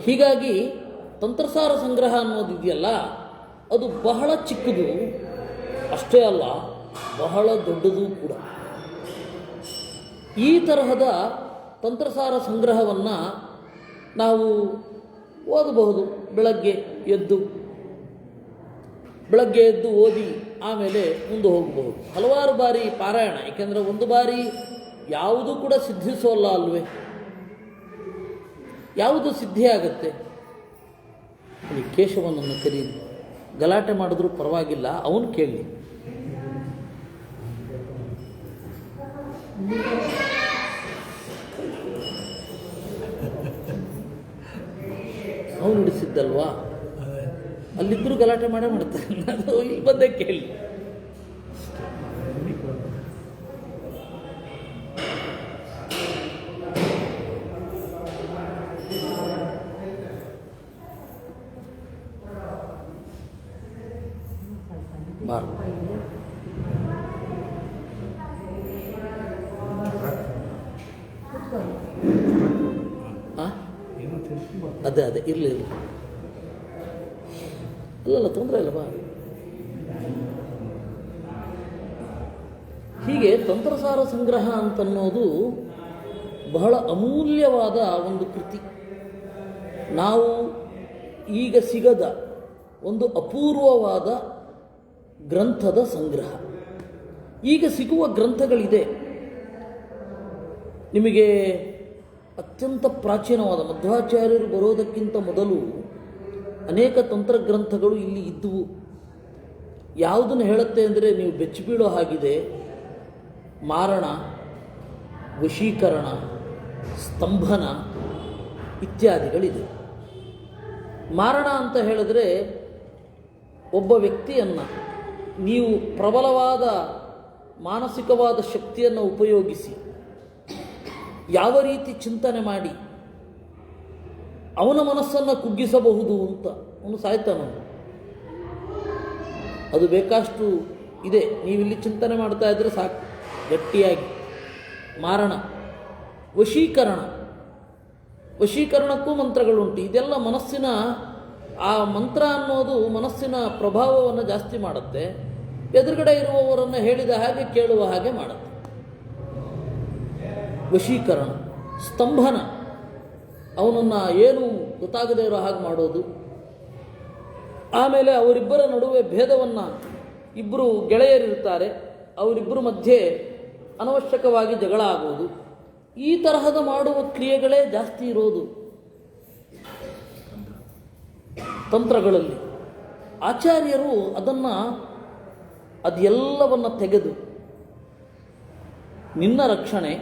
ಹೀಗಾಗಿ ತಂತ್ರಸಾರ ಸಂಗ್ರಹ ಅನ್ನೋದಿದೆಯಲ್ಲ, ಅದು ಬಹಳ ಚಿಕ್ಕದು ಅಷ್ಟೇ ಅಲ್ಲ, ಬಹಳ ದೊಡ್ಡದು ಕೂಡ. ಈ ತರಹದ ತಂತ್ರಸಾರ ಸಂಗ್ರಹವನ್ನು ನಾವು ಓದಬಹುದು. ಬೆಳಗ್ಗೆ ಎದ್ದು ಓದಿ ಆಮೇಲೆ ಮುಂದೆ ಹೋಗಬಹುದು. ಹಲವಾರು ಬಾರಿ ಪಾರಾಯಣ, ಏಕೆಂದರೆ ಒಂದು ಬಾರಿ ಯಾವುದು ಕೂಡ ಸಿದ್ಧಿಸೋಲ್ಲ ಅಲ್ವೇ. ಯಾವುದು ಸಿದ್ಧಿಯಾಗತ್ತೆ? ಅಲ್ಲಿ ಕೇಶವನನ್ನು ಕರೀಲಿ, ಗಲಾಟೆ ಮಾಡಿದ್ರೂ ಪರವಾಗಿಲ್ಲ, ಅವನು ಕೇಳಿ. ಅವನು ಹಿಡಿಸಿದ್ದಲ್ವಾ, ಅಲ್ಲಿದ್ದರೂ ಗಲಾಟೆ ಮಾಡೇ ಮಾಡ್ತಾರೆ. ಅದು ಇಲ್ಲಿ ಬಂದೇ ಕೇಳಿ. ಬಾರ ಅದೇ ಇರಲಿ ಅಲ್ಲಲ್ಲ, ತೊಂದರೆ ಇಲ್ಲ, ಬಾ. ಹೀಗೆ ತಂತ್ರಸಾರ ಸಂಗ್ರಹ ಅಂತನ್ನೋದು ಬಹಳ ಅಮೂಲ್ಯವಾದ ಒಂದು ಕೃತಿ. ನಾವು ಈಗ ಸಿಗದ ಒಂದು ಅಪೂರ್ವವಾದ ಗ್ರಂಥದ ಸಂಗ್ರಹ. ಈಗ ಸಿಗುವ ಗ್ರಂಥಗಳಿದೆ. ನಿಮಗೆ ಅತ್ಯಂತ ಪ್ರಾಚೀನವಾದ ಮಧ್ವಾಚಾರ್ಯರು ಬರೋದಕ್ಕಿಂತ ಮೊದಲು ಅನೇಕ ತಂತ್ರಗ್ರಂಥಗಳು ಇಲ್ಲಿ ಇದ್ದುವು. ಯಾವುದನ್ನು ಹೇಳುತ್ತೆ ಅಂದರೆ ನೀವು ಬೆಚ್ಚಿಬೀಳೋ ಹಾಗಿದೆ. ಮಾರಣ, ವಶೀಕರಣ, ಸ್ತಂಭನ ಇತ್ಯಾದಿಗಳಿದೆ. ಮಾರಣ ಅಂತ ಹೇಳಿದ್ರೆ ಒಬ್ಬ ವ್ಯಕ್ತಿಯನ್ನು ನೀವು ಪ್ರಬಲವಾದ ಮಾನಸಿಕವಾದ ಶಕ್ತಿಯನ್ನು ಉಪಯೋಗಿಸಿ ಯಾವ ರೀತಿ ಚಿಂತನೆ ಮಾಡಿ ಅವನ ಮನಸ್ಸನ್ನು ಕುಗ್ಗಿಸಬಹುದು ಅಂತ. ಅವನು ಸಾಯ್ತಾನ. ಅದು ಬೇಕಷ್ಟು ಇದೆ. ನೀವಿಲ್ಲಿ ಚಿಂತನೆ ಮಾಡ್ತಾ ಇದ್ದರೆ ಸಾಕು, ಗಟ್ಟಿಯಾಗಿ. ಮಾರಣ. ವಶೀಕರಣಕ್ಕೂ ಮಂತ್ರಗಳುಂಟು. ಇದೆಲ್ಲ ಮನಸ್ಸಿನ, ಆ ಮಂತ್ರ ಅನ್ನೋದು ಮನಸ್ಸಿನ ಪ್ರಭಾವವನ್ನು ಜಾಸ್ತಿ ಮಾಡುತ್ತೆ. ಎದುರುಗಡೆ ಇರುವವರನ್ನು ಹೇಳಿದ ಹಾಗೆ ಕೇಳುವ ಹಾಗೆ ಮಾಡುತ್ತೆ. ವಶೀಕರಣ. ಸ್ತಂಭನ, ಅವನನ್ನು ಏನು ಗೊತ್ತಾಗದೇ ಇರೋ ಹಾಗೆ ಮಾಡೋದು. ಆಮೇಲೆ ಅವರಿಬ್ಬರ ನಡುವೆ ಭೇದವನ್ನು, ಇಬ್ಬರು ಗೆಳೆಯರಿರ್ತಾರೆ, ಅವರಿಬ್ಬರ ಮಧ್ಯೆ ಅನವಶ್ಯಕವಾಗಿ ಜಗಳ ಆಗೋದು. ಈ ತರಹದ ಮಾಡುವ ಕ್ರಿಯೆಗಳೇ ಜಾಸ್ತಿ ಇರೋದು ತಂತ್ರಗಳಲ್ಲಿ. ಆಚಾರ್ಯರು ಅದೆಲ್ಲವನ್ನು ತೆಗೆದು ನಿನ್ನ ರಕ್ಷಣೆ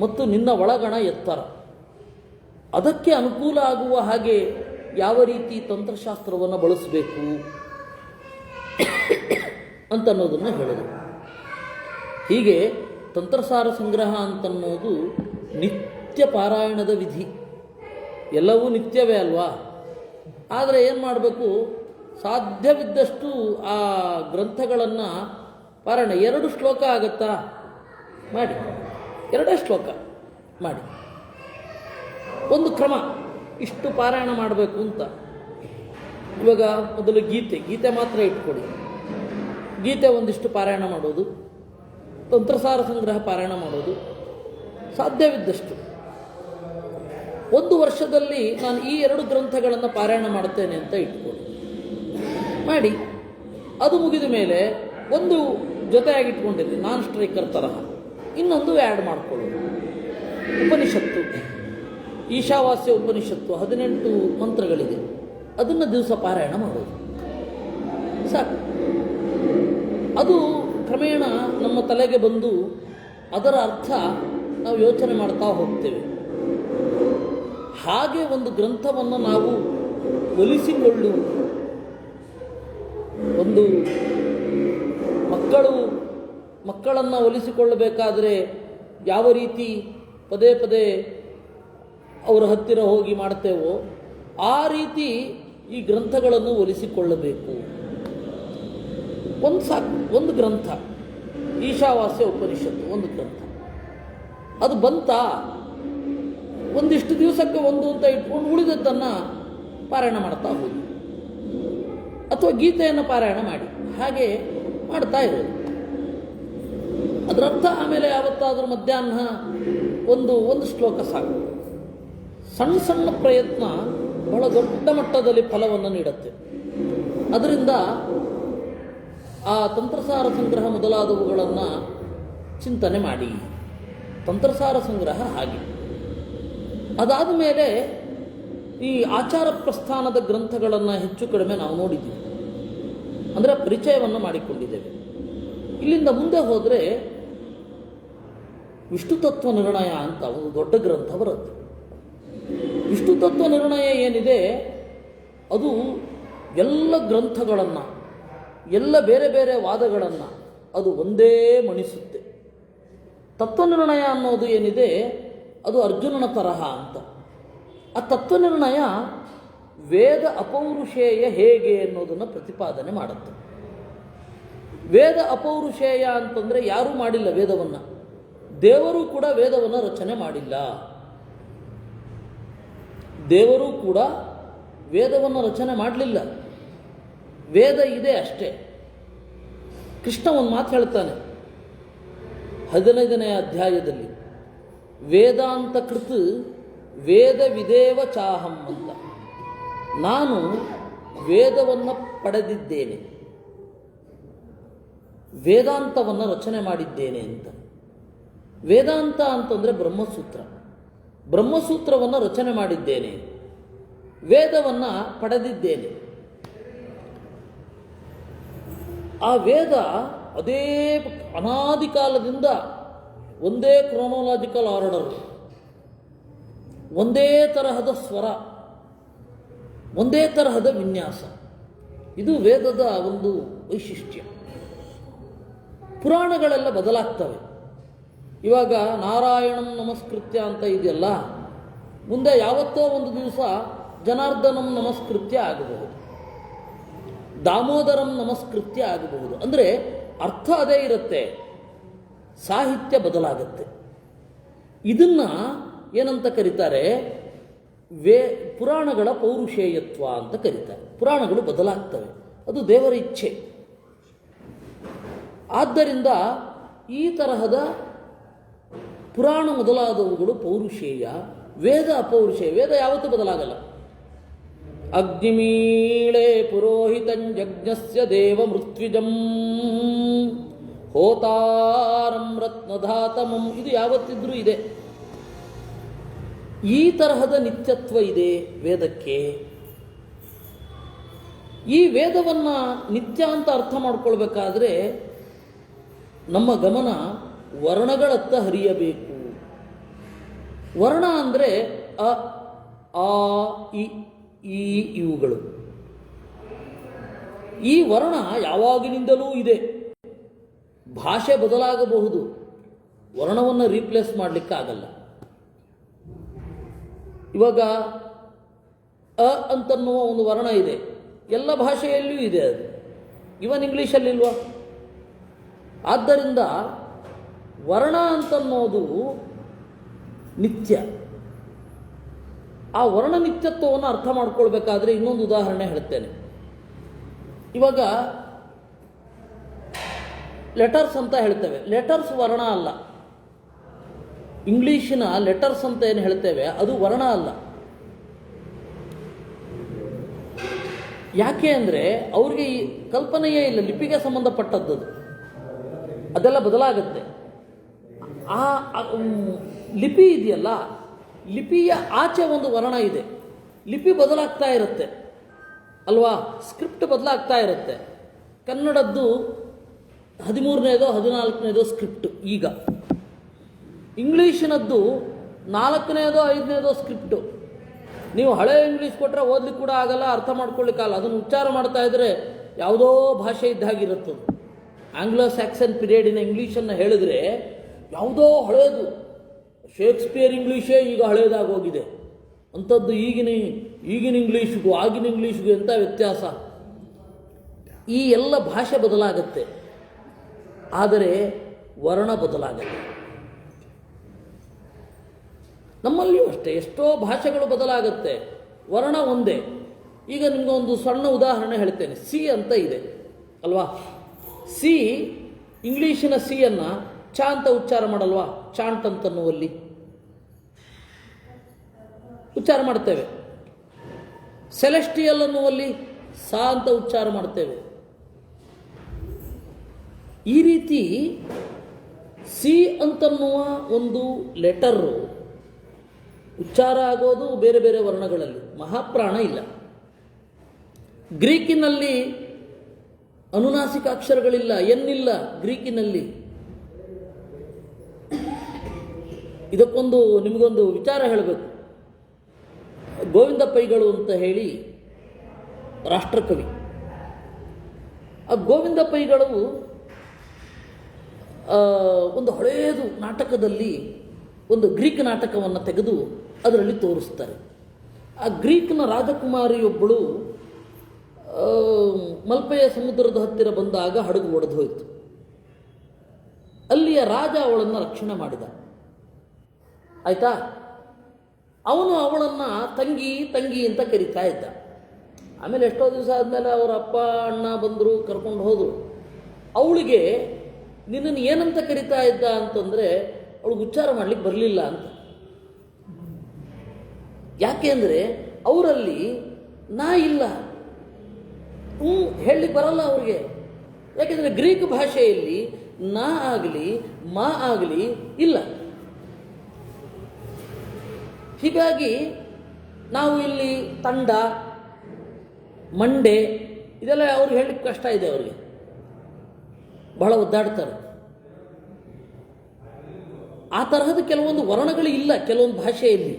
ಮತ್ತು ನಿನ್ನ ಒಳಗಣ ಎತ್ತರ, ಅದಕ್ಕೆ ಅನುಕೂಲ ಆಗುವ ಹಾಗೆ ಯಾವ ರೀತಿ ತಂತ್ರಶಾಸ್ತ್ರವನ್ನು ಬಳಸಬೇಕು ಅಂತನ್ನೋದನ್ನು ಹೇಳಿದರು. ಹೀಗೆ ತಂತ್ರಸಾರ ಸಂಗ್ರಹ ಅಂತನ್ನೋದು ನಿತ್ಯ ಪಾರಾಯಣದ ವಿಧಿ. ಎಲ್ಲವೂ ನಿತ್ಯವೇ ಅಲ್ವಾ. ಆದರೆ ಏನು ಮಾಡಬೇಕು, ಸಾಧ್ಯವಿದ್ದಷ್ಟು ಆ ಗ್ರಂಥಗಳನ್ನು ಪಾರಾಯಣ. 2 ಶ್ಲೋಕ ಆಗತ್ತಾ ಮಾಡಿ, 2 ಶ್ಲೋಕ ಮಾಡಿ. ಒಂದು ಕ್ರಮ, ಇಷ್ಟು ಪಾರಾಯಣ ಮಾಡಬೇಕು ಅಂತ. ಇವಾಗ ಮೊದಲು ಗೀತೆ ಮಾತ್ರ ಇಟ್ಕೊಳ್ಳಿ. ಗೀತೆ ಒಂದಿಷ್ಟು ಪಾರಾಯಣ ಮಾಡೋದು, ತಂತ್ರಸಾರ ಸಂಗ್ರಹ ಪಾರಾಯಣ ಮಾಡೋದು, ಸಾಧ್ಯವಿದ್ದಷ್ಟು. 1 ವರ್ಷದಲ್ಲಿ ನಾನು ಈ 2 ಗ್ರಂಥಗಳನ್ನು ಪಾರಾಯಣ ಮಾಡುತ್ತೇನೆ ಅಂತ ಇಟ್ಕೊಳ್ಳಿ, ಮಾಡಿ. ಅದು ಮುಗಿದ ಮೇಲೆ ಒಂದು ಜೊತೆಯಾಗಿಟ್ಕೊಂಡಿರಲಿ, ನಾನ್ ಸ್ಟ್ರೈಕರ್ ತರಹ ಇನ್ನೊಂದು ಆ್ಯಡ್ ಮಾಡಿಕೊಳ್ಳೋದು. ಉಪನಿಷತ್ತು, ಈಶಾವಾಸ್ಯ ಉಪನಿಷತ್ತು 18 ಮಂತ್ರಗಳಿದೆ, ಅದನ್ನು ದಿವಸ ಪಾರಾಯಣ ಮಾಡೋದು ಸಾಕು. ಅದು ಕ್ರಮೇಣ ನಮ್ಮ ತಲೆಗೆ ಬಂದು ಅದರ ಅರ್ಥ ನಾವು ಯೋಚನೆ ಮಾಡ್ತಾ ಹೋಗ್ತೇವೆ. ಹಾಗೆ ಒಂದು ಗ್ರಂಥವನ್ನು ನಾವು ಒಲಿಸಿಕೊಳ್ಳುವುದು, ಒಂದು ಮಕ್ಕಳನ್ನು ಒಲಿಸಿಕೊಳ್ಳಬೇಕಾದರೆ ಯಾವ ರೀತಿ ಪದೇ ಪದೇ ಅವರ ಹತ್ತಿರ ಹೋಗಿ ಮಾಡ್ತೇವೋ ಆ ರೀತಿ ಈ ಗ್ರಂಥಗಳನ್ನು ಒಲಿಸಿಕೊಳ್ಳಬೇಕು. ಒಂದು ಗ್ರಂಥ ಈಶಾವಾಸ್ಯ ಉಪನಿಷತ್ತು ಒಂದು ಗ್ರಂಥ, ಅದು ಬಂತಾ ಒಂದಿಷ್ಟು ದಿವಸಕ್ಕೆ ಒಂದು ಅಂತ ಇಟ್ಕೊಂಡು ಉಳಿದದ್ದನ್ನು ಪಾರಾಯಣ ಮಾಡ್ತಾ ಹೋಗಿ, ಅಥವಾ ಗೀತೆಯನ್ನು ಪಾರಾಯಣ ಮಾಡಿ, ಹಾಗೆ ಮಾಡ್ತಾ ಇರೋದು. ಅದರರ್ಥ ಆಮೇಲೆ ಯಾವತ್ತಾದರೂ ಮಧ್ಯಾಹ್ನ ಒಂದು ಶ್ಲೋಕ ಸಾಕು. ಸಣ್ಣ ಸಣ್ಣ ಪ್ರಯತ್ನ ಬಹಳ ದೊಡ್ಡ ಮಟ್ಟದಲ್ಲಿ ಫಲವನ್ನು ನೀಡುತ್ತೆ. ಅದರಿಂದ ಆ ತಂತ್ರಸಾರ ಸಂಗ್ರಹ ಮೊದಲಾದವುಗಳನ್ನು ಚಿಂತನೆ ಮಾಡಿ. ತಂತ್ರಸಾರ ಸಂಗ್ರಹ ಹಾಗೆ. ಅದಾದ ಮೇಲೆ ಈ ಆಚಾರ ಪ್ರಸ್ಥಾನದ ಗ್ರಂಥಗಳನ್ನು ಹೆಚ್ಚು ಕಡಿಮೆ ನಾವು ನೋಡಿದ್ದೀವಿ, ಅಂದರೆ ಪರಿಚಯವನ್ನು ಮಾಡಿಕೊಂಡಿದ್ದೇವೆ. ಇಲ್ಲಿಂದ ಮುಂದೆ ಹೋದರೆ ವಿಷ್ಣು ತತ್ವ ನಿರ್ಣಯ ಅಂತ ಒಂದು ದೊಡ್ಡ ಗ್ರಂಥ ಬರುತ್ತೆ. ವಿಷ್ಣು ತತ್ವ ನಿರ್ಣಯ ಏನಿದೆ ಅದು ಎಲ್ಲ ಗ್ರಂಥಗಳನ್ನು, ಎಲ್ಲ ಬೇರೆ ಬೇರೆ ವಾದಗಳನ್ನು ಅದು ಒಂದೇ ಮಣಿಸುತ್ತೆ. ತತ್ವನಿರ್ಣಯ ಅನ್ನೋದು ಏನಿದೆ ಅದು ಅರ್ಜುನನ ತರಹ ಅಂತ. ಆ ತತ್ವನಿರ್ಣಯ ವೇದ ಅಪೌರುಷೇಯ ಹೇಗೆ ಅನ್ನೋದನ್ನು ಪ್ರತಿಪಾದನೆ ಮಾಡುತ್ತೆ. ವೇದ ಅಪೌರುಷೇಯ ಅಂತಂದರೆ ಯಾರೂ ಮಾಡಿಲ್ಲ ವೇದವನ್ನು, ದೇವರು ಕೂಡ ವೇದವನ್ನು ರಚನೆ ಮಾಡಿಲ್ಲ. ದೇವರು ಕೂಡ ವೇದವನ್ನು ರಚನೆ ಮಾಡಲಿಲ್ಲ, ವೇದ ಇದೆ ಅಷ್ಟೇ. ಕೃಷ್ಣ ಒಂದು ಮಾತು ಹೇಳ್ತಾನೆ 15ನೇ ಅಧ್ಯಾಯದಲ್ಲಿ, ವೇದಾಂತ ಕೃತ್ ವೇದ ವಿದೇವ ಚಾಹಂ ಅಂತ. ನಾನು ವೇದವನ್ನು ಪಡೆದಿದ್ದೇನೆ, ವೇದಾಂತವನ್ನು ರಚನೆ ಮಾಡಿದ್ದೇನೆ ಅಂತ. ವೇದಾಂತ ಅಂತಂದರೆ ಬ್ರಹ್ಮಸೂತ್ರ, ಬ್ರಹ್ಮಸೂತ್ರವನ್ನು ರಚನೆ ಮಾಡಿದ್ದೇನೆ, ವೇದವನ್ನು ಪಡೆದಿದ್ದೇನೆ. ಆ ವೇದ ಅದೇ ಅನಾದಿ ಕಾಲದಿಂದ ಒಂದೇ ಕ್ರೋನೋಲಾಜಿಕಲ್ ಆರ್ಡರ್, ಒಂದೇ ತರಹದ ಸ್ವರ, ಒಂದೇ ತರಹದ ವಿನ್ಯಾಸ. ಇದು ವೇದದ ಒಂದು ವೈಶಿಷ್ಟ್ಯ. ಪುರಾಣಗಳೆಲ್ಲ ಬದಲಾಗ್ತವೆ. ಇವಾಗ ನಾರಾಯಣಂ ನಮಸ್ಕೃತ್ಯ ಅಂತ ಇದೆಯಲ್ಲ, ಮುಂದೆ ಯಾವತ್ತೋ ಒಂದು ದಿವಸ ಜನಾರ್ದನಂ ನಮಸ್ಕೃತ್ಯ ಆಗಬಹುದು, ದಾಮೋದರಂ ನಮಸ್ಕೃತ್ಯ ಆಗಬಹುದು. ಅಂದರೆ ಅರ್ಥ ಅದೇ ಇರುತ್ತೆ, ಸಾಹಿತ್ಯ ಬದಲಾಗುತ್ತೆ. ಇದನ್ನು ಏನಂತ ಕರೀತಾರೆ? ಪುರಾಣಗಳ ಪೌರುಷೇಯತ್ವ ಅಂತ ಕರೀತಾರೆ. ಪುರಾಣಗಳು ಬದಲಾಗ್ತವೆ, ಅದು ದೇವರ ಇಚ್ಛೆ. ಆದ್ದರಿಂದ ಈ ತರಹದ ಪುರಾಣ ಮೊದಲಾದವುಗಳು ಪೌರುಷೇಯ, ವೇದ ಅಪೌರುಷೇಯ. ವೇದ ಯಾವತ್ತೂ ಬದಲಾಗಲ್ಲ. ಅಗ್ನಿಮೀಳೆ ಪುರೋಹಿತಂಜಜ್ಞಸ್ಯ ದೇವ ಮೃತ್ಯುಜಂ ಹೋತಾರಂ ರತ್ನಧಾತಮಂ, ಇದು ಯಾವತ್ತಿದ್ರೂ ಇದೆ. ಈ ತರಹದ ನಿತ್ಯತ್ವ ಇದೆ ವೇದಕ್ಕೆ. ಈ ವೇದವನ್ನು ನಿತ್ಯ ಅಂತ ಅರ್ಥ ಮಾಡ್ಕೊಳ್ಬೇಕಾದ್ರೆ ನಮ್ಮ ಗಮನ ವರ್ಣಗಳತ್ತ ಹರಿಯಬೇಕು. ವರ್ಣ ಅಂದರೆ ಅ, ಆ, ಇ, ಈ ಇವುಗಳು. ಈ ವರ್ಣ ಯಾವಾಗಿನಿಂದಲೂ ಇದೆ. ಭಾಷೆ ಬದಲಾಗಬಹುದು, ವರ್ಣವನ್ನು ರೀಪ್ಲೇಸ್ ಮಾಡಲಿಕ್ಕಾಗಲ್ಲ. ಇವಾಗ ಅ ಅಂತನ್ನುವ ಒಂದು ವರ್ಣ ಇದೆ, ಎಲ್ಲ ಭಾಷೆಯಲ್ಲಿಯೂ ಇದೆ. ಅದು ಇವನ್ ಇಂಗ್ಲೀಷಲ್ಲಿಲ್ವಾ? ಆದ್ದರಿಂದ ವರ್ಣ ಅಂತನ್ನೋದು ನಿತ್ಯ. ಆ ವರ್ಣನಿತ್ಯತ್ವವನ್ನು ಅರ್ಥ ಮಾಡ್ಕೊಳ್ಬೇಕಾದ್ರೆ ಇನ್ನೊಂದು ಉದಾಹರಣೆ ಹೇಳ್ತೇನೆ. ಇವಾಗ ಲೆಟರ್ಸ್ ಅಂತ ಹೇಳ್ತೇವೆ. ಲೆಟರ್ಸ್ ವರ್ಣ ಅಲ್ಲ. ಇಂಗ್ಲೀಷಿನ ಲೆಟರ್ಸ್ ಅಂತ ಏನು ಹೇಳ್ತೇವೆ ಅದು ವರ್ಣ ಅಲ್ಲ. ಯಾಕೆ ಅಂದರೆ ಅವ್ರಿಗೆ ಈ ಕಲ್ಪನೆಯೇ ಇಲ್ಲ, ಲಿಪಿಗೆ ಸಂಬಂಧಪಟ್ಟದ್ದು ಅದೆಲ್ಲ ಬದಲಾಗುತ್ತೆ. ಆ ಲಿಪಿ ಇದೆಯಲ್ಲ, ಲಿಪಿಯ ಆಚೆ ಒಂದು ವರ್ಣ ಇದೆ. ಲಿಪಿ ಬದಲಾಗ್ತಾ ಇರುತ್ತೆ ಅಲ್ವಾ, ಸ್ಕ್ರಿಪ್ಟ್ ಬದಲಾಗ್ತಾ ಇರುತ್ತೆ. ಕನ್ನಡದ್ದು 13ನೇದೋ 14ನೇದೋ ಸ್ಕ್ರಿಪ್ಟ್ ಈಗ, ಇಂಗ್ಲೀಷಿನದ್ದು 4ನೇದೋ 5ನೇದೋ ಸ್ಕ್ರಿಪ್ಟು. ನೀವು ಹಳೆ ಇಂಗ್ಲೀಷ್ ಕೊಟ್ಟರೆ ಓದ್ಲಿಕ್ಕೆ ಕೂಡ ಆಗಲ್ಲ, ಅರ್ಥ ಮಾಡ್ಕೊಳ್ಳಿಕ್ಕಾಗಲ್ಲ. ಅದನ್ನು ಉಚ್ಚಾರ ಮಾಡ್ತಾ ಇದ್ದರೆ ಯಾವುದೋ ಭಾಷೆ ಇದ್ದಾಗಿರುತ್ತದೆ. ಆಂಗ್ಲೋ ಸ್ಯಾಕ್ಸನ್ ಪೀರಿಯಡಿನ ಇಂಗ್ಲೀಷನ್ನು ಹೇಳಿದ್ರೆ ಯಾವುದೋ ಹಳೇದು, ಶೇಕ್ಸ್ಪಿಯರ್ ಇಂಗ್ಲೀಷೇ ಈಗ ಹಳೇದಾಗಿ ಹೋಗಿದೆ ಅಂಥದ್ದು. ಈಗಿನ ಇಂಗ್ಲೀಷ್ಗೂ ಆಗಿನ ಇಂಗ್ಲೀಷ್ಗೂ ಎಂಥ ವ್ಯತ್ಯಾಸ. ಈ ಎಲ್ಲ ಭಾಷೆ ಬದಲಾಗುತ್ತೆ, ಆದರೆ ವರ್ಣ ಬದಲಾಗಲ್ಲ. ನಮ್ಮಲ್ಲಿಯೂ ಅಷ್ಟೇ ಎಷ್ಟೋ ಭಾಷೆಗಳು ಬದಲಾಗುತ್ತೆ, ವರ್ಣ ಒಂದೇ. ಈಗ ನಿಮಗೊಂದು ಸಣ್ಣ ಉದಾಹರಣೆ ಹೇಳ್ತೇನೆ. ಸಿ ಅಂತ ಇದೆ ಅಲ್ವಾ, ಸಿ ಇಂಗ್ಲೀಷಿನ ಸಿಯನ್ನು ಚ ಅಂತ ಉಚ್ಚಾರ ಮಾಡಲ್ವಾ, ಚಾಂಟ್ ಅಂತನ್ನುವಲ್ಲಿ ಉಚ್ಚಾರ ಮಾಡ್ತೇವೆ. ಸೆಲೆಸ್ಟಿಯಲ್ ಅನ್ನುವಲ್ಲಿ ಸಾ ಅಂತ ಉಚ್ಚಾರ ಮಾಡ್ತೇವೆ. ಈ ರೀತಿ ಸಿ ಅಂತನ್ನುವ ಒಂದು ಲೆಟರು ಉಚ್ಚಾರ ಆಗೋದು ಬೇರೆ ಬೇರೆ ವರ್ಣಗಳಲ್ಲಿ, ಮಹಾಪ್ರಾಣ ಇಲ್ಲ. ಗ್ರೀಕಿನಲ್ಲಿ ಅನುನಾಸಿಕ ಅಕ್ಷರಗಳಿಲ್ಲ, ಎನ್ನಿಲ್ಲ ಗ್ರೀಕಿನಲ್ಲಿ. ಇದಕ್ಕೊಂದು ನಿಮಗೊಂದು ವಿಚಾರ ಹೇಳಬೇಕು. ಗೋವಿಂದ ಪೈಗಳು ಅಂತ ಹೇಳಿ ರಾಷ್ಟ್ರಕವಿ. ಆ ಗೋವಿಂದ ಪೈಗಳು ಒಂದು ಹಳೆಯದು ನಾಟಕದಲ್ಲಿ ಒಂದು ಗ್ರೀಕ್ ನಾಟಕವನ್ನು ತೆಗೆದು ಅದರಲ್ಲಿ ತೋರಿಸ್ತಾರೆ. ಆ ಗ್ರೀಕ್ನ ರಾಜಕುಮಾರಿಯೊಬ್ಬಳು ಮಲ್ಪೆಯ ಸಮುದ್ರದ ಹತ್ತಿರ ಬಂದಾಗ ಹಡಗು ಒಡೆದು ಹೋಯಿತು. ಅಲ್ಲಿಯ ರಾಜ ಅವಳನ್ನು ರಕ್ಷಣೆ ಮಾಡಿದ. ಆಯಿತಾ, ಅವನು ಅವಳನ್ನು ತಂಗಿ ತಂಗಿ ಅಂತ ಕರೀತಾ ಇದ್ದ. ಆಮೇಲೆ ಎಷ್ಟೋ ದಿವಸ ಆದಮೇಲೆ ಅವರ ಅಪ್ಪ ಅಣ್ಣ ಬಂದರು, ಕರ್ಕೊಂಡು ಹೋದರು. ಅವಳಿಗೆ ನಿನ್ನನ್ನು ಏನಂತ ಕರಿತಾ ಇದ್ದ ಅಂತಂದರೆ ಅವಳಿಗೆ ಉಚ್ಚಾರ ಮಾಡಲಿಕ್ಕೆ ಬರಲಿಲ್ಲ ಅಂತ. ಯಾಕೆ ಅಂದರೆ ಅವರಲ್ಲಿ ನಾ ಇಲ್ಲ, ಹೇಳಲಿಕ್ಕೆ ಬರಲ್ಲ ಅವ್ರಿಗೆ. ಯಾಕೆಂದರೆ ಗ್ರೀಕ್ ಭಾಷೆಯಲ್ಲಿ ನಾ ಆಗಲಿ ಮಾ ಆಗಲಿ ಇಲ್ಲ. ಹೀಗಾಗಿ ನಾವು ಇಲ್ಲಿ ತಂಡ, ಮಂಡೆ ಇದೆಲ್ಲ ಅವ್ರಿಗೆ ಹೇಳಲಿಕ್ಕೆ ಕಷ್ಟ ಇದೆ. ಅವರಿಗೆ ಬಹಳ ಒದ್ದಾಡ್ತಾರೆ. ಆ ತರಹದ ಕೆಲವೊಂದು ವರ್ಣಗಳು ಇಲ್ಲ ಕೆಲವೊಂದು ಭಾಷೆಯಲ್ಲಿ,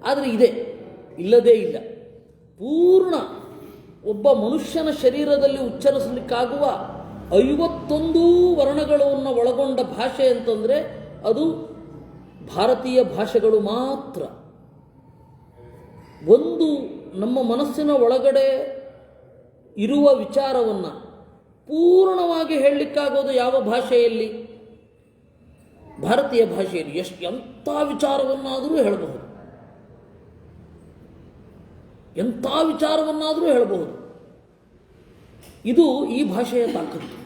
ಆದರೆ ಇದೆ, ಇಲ್ಲದೇ ಇಲ್ಲ. ಪೂರ್ಣ ಒಬ್ಬ ಮನುಷ್ಯನ ಶರೀರದಲ್ಲಿ ಉಚ್ಚರಿಸಲಿಕ್ಕಾಗುವ 51 ವರ್ಣಗಳನ್ನು ಒಳಗೊಂಡ ಭಾಷೆ ಅಂತಂದರೆ ಅದು ಭಾರತೀಯ ಭಾಷೆಗಳು ಮಾತ್ರ. ಒಂದು ನಮ್ಮ ಮನಸ್ಸಿನ ಒಳಗಡೆ ಇರುವ ವಿಚಾರವನ್ನು ಪೂರ್ಣವಾಗಿ ಹೇಳಲಿಕ್ಕಾಗೋದು ಯಾವ ಭಾಷೆಯಲ್ಲಿ? ಭಾರತೀಯ ಭಾಷೆಯಲ್ಲಿ. ಎಂಥ ವಿಚಾರವನ್ನಾದರೂ ಹೇಳಬಹುದು, ಎಂಥ ವಿಚಾರವನ್ನಾದರೂ ಹೇಳಬಹುದು. ಇದು ಈ ಭಾಷೆಯ ತಾಕತ್ತು.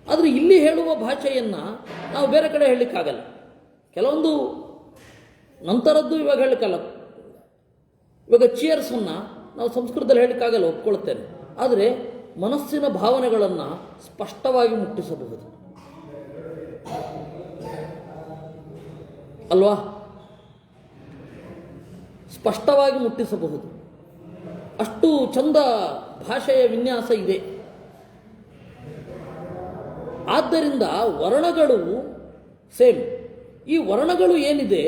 ಆದರೆ ಇಲ್ಲಿ ಹೇಳುವ ಭಾಷೆಯನ್ನು ನಾವು ಬೇರೆ ಕಡೆ ಹೇಳಲಿಕ್ಕಾಗಲ್ಲ. ಕೆಲವೊಂದು ನಂತರದ್ದು ಇವಾಗ ಹೇಳಲಿಕ್ಕಲ್ಲ. ಇವಾಗ ಚಿಯರ್ಸನ್ನು ನಾವು ಸಂಸ್ಕೃತದಲ್ಲಿ ಹೇಳಲಿಕ್ಕಾಗಲ್ಲ, ಒಪ್ಕೊಳ್ತೇನೆ. ಆದರೆ ಮನಸ್ಸಿನ ಭಾವನೆಗಳನ್ನು ಸ್ಪಷ್ಟವಾಗಿ ಮುಟ್ಟಿಸಬಹುದು ಅಲ್ವಾ? ಸ್ಪಷ್ಟವಾಗಿ ಮುಟ್ಟಿಸಬಹುದು. ಅಷ್ಟು ಚಂದ ಭಾಷೆಯ ವಿನ್ಯಾಸ ಇದೆ. ಆದ್ದರಿಂದ ವರ್ಣಗಳು ಸೇಮ್. ಈ ವರ್ಣಗಳು ಏನಿದೆ,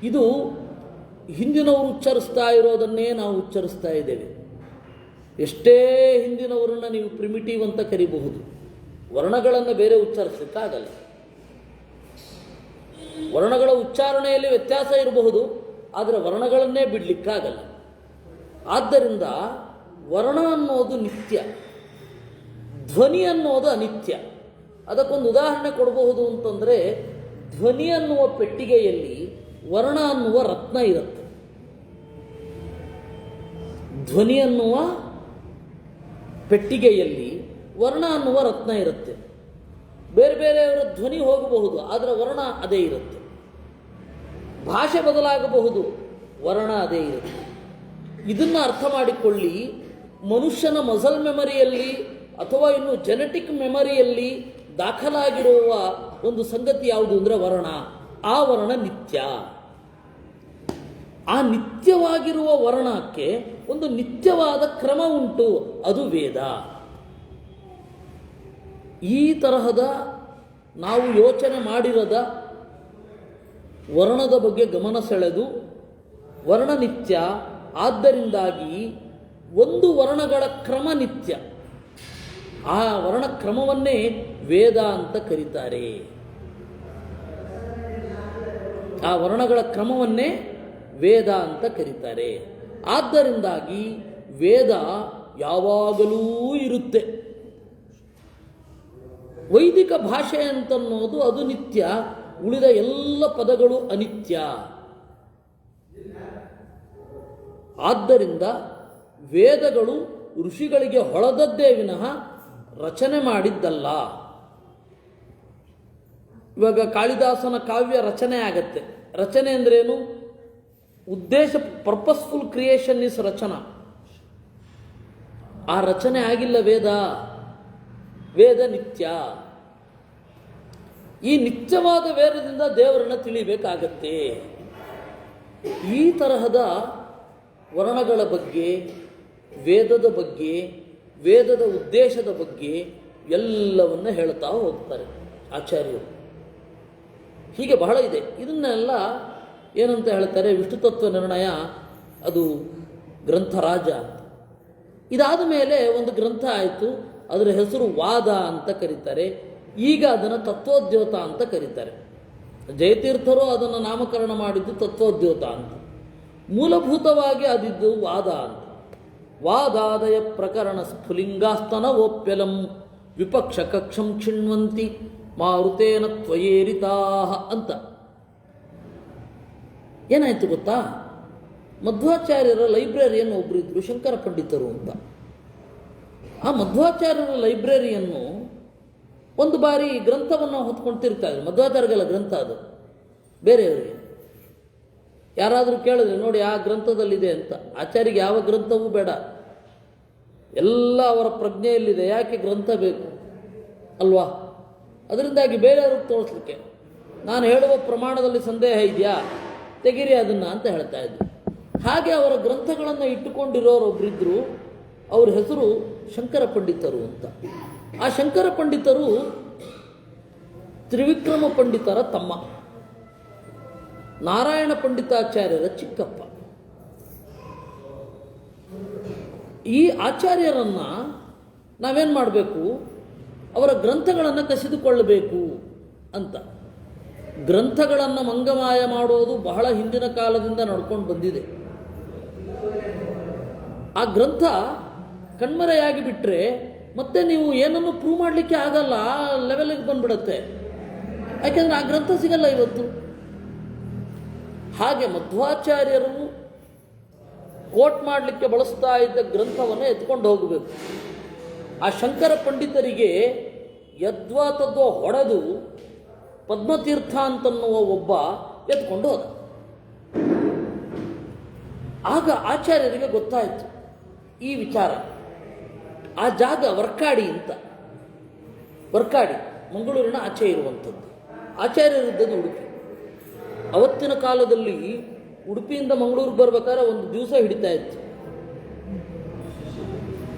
ಇದು ಹಿಂದಿನವರು ಉಚ್ಚರಿಸ್ತಾ ಇರೋದನ್ನೇ ನಾವು ಉಚ್ಚರಿಸ್ತಾ ಇದ್ದೇವೆ. ಎಷ್ಟೇ ಹಿಂದಿನವರನ್ನು ನೀವು ಪ್ರಿಮಿಟಿವ್ ಅಂತ ಕರಿಬಹುದು, ವರ್ಣಗಳನ್ನು ಬೇರೆ ಉಚ್ಚರಿಸಲಿಕ್ಕಾಗಲ್ಲ. ವರ್ಣಗಳ ಉಚ್ಚಾರಣೆಯಲ್ಲಿ ವ್ಯತ್ಯಾಸ ಇರಬಹುದು, ಆದರೆ ವರ್ಣಗಳನ್ನೇ ಬಿಡಲಿಕ್ಕಾಗಲ್ಲ. ಆದ್ದರಿಂದ ವರ್ಣ ಅನ್ನೋದು ನಿತ್ಯ, ಧ್ವನಿ ಅನ್ನೋದು ಅನಿತ್ಯ. ಅದಕ್ಕೊಂದು ಉದಾಹರಣೆ ಕೊಡಬಹುದು ಅಂತಂದರೆ, ಧ್ವನಿ ಅನ್ನುವ ಪೆಟ್ಟಿಗೆಯಲ್ಲಿ ವರ್ಣ ಅನ್ನುವ ರತ್ನ ಇರುತ್ತೆ. ಧ್ವನಿ ಅನ್ನುವ ಪೆಟ್ಟಿಗೆಯಲ್ಲಿ ವರ್ಣ ಅನ್ನುವ ರತ್ನ ಇರುತ್ತೆ. ಬೇರೆ ಬೇರೆಯವರ ಧ್ವನಿ ಹೋಗಬಹುದು, ಆದರೆ ವರ್ಣ ಅದೇ ಇರುತ್ತೆ. ಭಾಷೆ ಬದಲಾಗಬಹುದು, ವರ್ಣ ಅದೇ ಇರುತ್ತೆ. ಇದನ್ನು ಅರ್ಥ ಮಾಡಿಕೊಳ್ಳಿ. ಮನುಷ್ಯನ ಮಸಲ್ ಮೆಮರಿಯಲ್ಲಿ ಅಥವಾ ಇನ್ನು ಜೆನೆಟಿಕ್ ಮೆಮರಿಯಲ್ಲಿ ದಾಖಲಾಗಿರುವ ಒಂದು ಸಂಗತಿ ಯಾವುದು ಅಂದರೆ ವರ್ಣ. ಆ ವರ್ಣ ನಿತ್ಯ. ಆ ನಿತ್ಯವಾಗಿರುವ ವರ್ಣಕ್ಕೆ ಒಂದು ನಿತ್ಯವಾದ ಕ್ರಮ ಉಂಟು, ಅದು ವೇದ. ಈ ತರಹದ ನಾವು ಯೋಚನೆ ಮಾಡಿರದ ವರ್ಣದ ಬಗ್ಗೆ ಗಮನ ಸೆಳೆದು ವರ್ಣ ನಿತ್ಯ, ಆದ್ದರಿಂದಾಗಿ ಒಂದು ವರ್ಣಗಳ ಕ್ರಮ ನಿತ್ಯ. ಆ ವರ್ಣಕ್ರಮವನ್ನೇ ವೇದ ಅಂತ ಕರೀತಾರೆ. ಆ ವರ್ಣಗಳ ಕ್ರಮವನ್ನೇ ವೇದ ಅಂತ ಕರೀತಾರೆ. ಆದ್ದರಿಂದಾಗಿ ವೇದ ಯಾವಾಗಲೂ ಇರುತ್ತೆ. ವೈದಿಕ ಭಾಷೆ ಅಂತನ್ನೋದು ಅದು ನಿತ್ಯ, ಉಳಿದ ಎಲ್ಲ ಪದಗಳು ಅನಿತ್ಯ. ಆದ್ದರಿಂದ ವೇದಗಳು ಋಷಿಗಳಿಗೆ ಹೊಳೆದದ್ದೇ ವಿನಃ ರಚನೆ ಮಾಡಿದ್ದಲ್ಲ. ಇವಾಗ ಕಾಳಿದಾಸನ ಕಾವ್ಯ ರಚನೆ ಆಗತ್ತೆ. ರಚನೆ ಅಂದ್ರೇನು? ಉದ್ದೇಶ, ಪರ್ಪಸ್ಫುಲ್ ಕ್ರಿಯೇಷನ್ ಇಸ್ ರಚನಾ. ಆ ರಚನೆ ಆಗಿಲ್ಲ ವೇದ. ವೇದ ನಿತ್ಯ. ಈ ನಿತ್ಯವಾದ ವೇದದಿಂದ ದೇವರನ್ನು ತಿಳಿಬೇಕಾಗತ್ತೆ. ಈ ತರಹದ ವರ್ಣಗಳ ಬಗ್ಗೆ, ವೇದದ ಬಗ್ಗೆ, ವೇದದ ಉದ್ದೇಶದ ಬಗ್ಗೆ ಎಲ್ಲವನ್ನ ಹೇಳ್ತಾ ಹೋಗ್ತಾರೆ ಆಚಾರ್ಯರು. ಹೀಗೆ ಬಹಳ ಇದೆ. ಇದನ್ನೆಲ್ಲ ಏನಂತ ಹೇಳ್ತಾರೆ? ವಿಷ್ಣು ತತ್ವ ನಿರ್ಣಯ, ಅದು ಗ್ರಂಥರಾಜ ಅಂತ. ಇದಾದ ಮೇಲೆ ಒಂದು ಗ್ರಂಥ ಆಯಿತು, ಅದರ ಹೆಸರು ವಾದ ಅಂತ ಕರೀತಾರೆ. ಈಗ ಅದನ್ನು ತತ್ವೋದ್ಯೋತ ಅಂತ ಕರೀತಾರೆ. ಜಯತೀರ್ಥರು ಅದನ್ನು ನಾಮಕರಣ ಮಾಡಿದ್ದು ತತ್ವೋದ್ಯೋತ ಅಂತ. ಮೂಲಭೂತವಾಗಿ ಅದಿದ್ದು ವಾದ ಅಂತ. ವಾದಾದಯ ಪ್ರಕರಣ ಸ್ಫುಲಿಂಗಾಸ್ತನ ಓಪ್ಯಲಂ ವಿಪಕ್ಷ ಕಕ್ಷಂ ಕ್ಷಿಣ್ವಂತಿ ಮಾರುತೇನ ತ್ವಯೇರಿತಾಹ ಅಂತ. ಏನಾಯ್ತು ಗೊತ್ತಾ? ಮಧ್ವಾಚಾರ್ಯರ ಲೈಬ್ರರಿಯನ್ನು ಒಬ್ಬರಿದ್ದರು, ಶಂಕರ ಪಂಡಿತರು ಅಂತ. ಆ ಮಧ್ವಾಚಾರ್ಯರ ಲೈಬ್ರರಿಯನ್ನು ಒಂದು ಬಾರಿ ಗ್ರಂಥವನ್ನು ಹೊತ್ಕೊಳ್ತಿರ್ತಾ ಇದ್ರು. ಮಧ್ವಾಚಾರ್ಯಗಳ ಗ್ರಂಥ ಅದು, ಬೇರೆಯವರಿಗೆ ಯಾರಾದರೂ ಕೇಳಿದ್ರೆ ನೋಡಿ ಆ ಗ್ರಂಥದಲ್ಲಿದೆ ಅಂತ. ಆಚಾರ್ಯಗೆ ಯಾವ ಗ್ರಂಥವೂ ಬೇಡ, ಎಲ್ಲ ಅವರ ಪ್ರಜ್ಞೆಯಲ್ಲಿದೆ. ಯಾಕೆ ಗ್ರಂಥ ಬೇಕು ಅಲ್ವಾ? ಅದರಿಂದಾಗಿ ಬೇರೆಯವ್ರಿಗೆ ತೋರಿಸ್ಲಿಕ್ಕೆ, ನಾನು ಹೇಳುವ ಪ್ರಮಾಣದಲ್ಲಿ ಸಂದೇಹ ಇದೆಯಾ, ತೆಗಿರಿ ಅದನ್ನು ಅಂತ ಹೇಳ್ತಾ ಇದ್ರು. ಹಾಗೆ ಅವರ ಗ್ರಂಥಗಳನ್ನು ಇಟ್ಟುಕೊಂಡಿರೋರೊಬ್ಬರಿದ್ದರು. ಅವ್ರ ಹೆಸರು ಶಂಕರ ಪಂಡಿತರು ಅಂತ. ಆ ಶಂಕರ ಪಂಡಿತರು ತ್ರಿವಿಕ್ರಮ ಪಂಡಿತರ ತಮ್ಮ, ನಾರಾಯಣ ಪಂಡಿತಾಚಾರ್ಯರ ಚಿಕ್ಕಪ್ಪ. ಈ ಆಚಾರ್ಯರನ್ನ ನಾವೇನು ಮಾಡಬೇಕು? ಅವರ ಗ್ರಂಥಗಳನ್ನು ಕಸಿದುಕೊಳ್ಳಬೇಕು ಅಂತ. ಗ್ರಂಥಗಳನ್ನು ಮಂಗಮಾಯ ಮಾಡೋದು ಬಹಳ ಹಿಂದಿನ ಕಾಲದಿಂದ ನಡ್ಕೊಂಡು ಬಂದಿದೆ. ಆ ಗ್ರಂಥ ಕಣ್ಮರೆಯಾಗಿ ಬಿಟ್ಟರೆ ಮತ್ತೆ ನೀವು ಏನನ್ನು ಪ್ರೂವ್ ಮಾಡಲಿಕ್ಕೆ ಆಗಲ್ಲ, ಆ ಲೆವೆಲ್ಗೆ ಬಂದ್ಬಿಡುತ್ತೆ. ಯಾಕೆಂದರೆ ಆ ಗ್ರಂಥ ಸಿಗಲ್ಲ ಇವತ್ತು. ಹಾಗೆ ಮಧ್ವಾಚಾರ್ಯರು ಕೋಟ್ ಮಾಡಲಿಕ್ಕೆ ಬಳಸ್ತಾ ಇದ್ದ ಗ್ರಂಥವನ್ನು ಎತ್ಕೊಂಡು ಹೋಗಬೇಕು. ಆ ಶಂಕರ ಪಂಡಿತರಿಗೆ ಯದ್ವಾ ತದ್ವಾ ಹೊಡೆದು ಪದ್ಮತೀರ್ಥ ಅಂತನ್ನುವ ಒಬ್ಬ ಎತ್ಕೊಂಡು ಹೋದ. ಆಗ ಆಚಾರ್ಯರಿಗೆ ಗೊತ್ತಾಯಿತು ಈ ವಿಚಾರ. ಆ ಜಾಗ ವರ್ಕಾಡಿ ಅಂತ, ವರ್ಕಾಡಿ ಮಂಗಳೂರಿನ ಆಚೆ ಇರುವಂಥದ್ದು. ಆಚಾರ್ಯರಿದ್ದದ್ದು ಉಡುಪಿ. ಅವತ್ತಿನ ಕಾಲದಲ್ಲಿ ಉಡುಪಿಯಿಂದ ಮಂಗಳೂರಿಗೆ ಬರ್ಬೇಕಾದ್ರೆ ಒಂದು ದಿವಸ ಹಿಡಿತಾ ಇತ್ತು.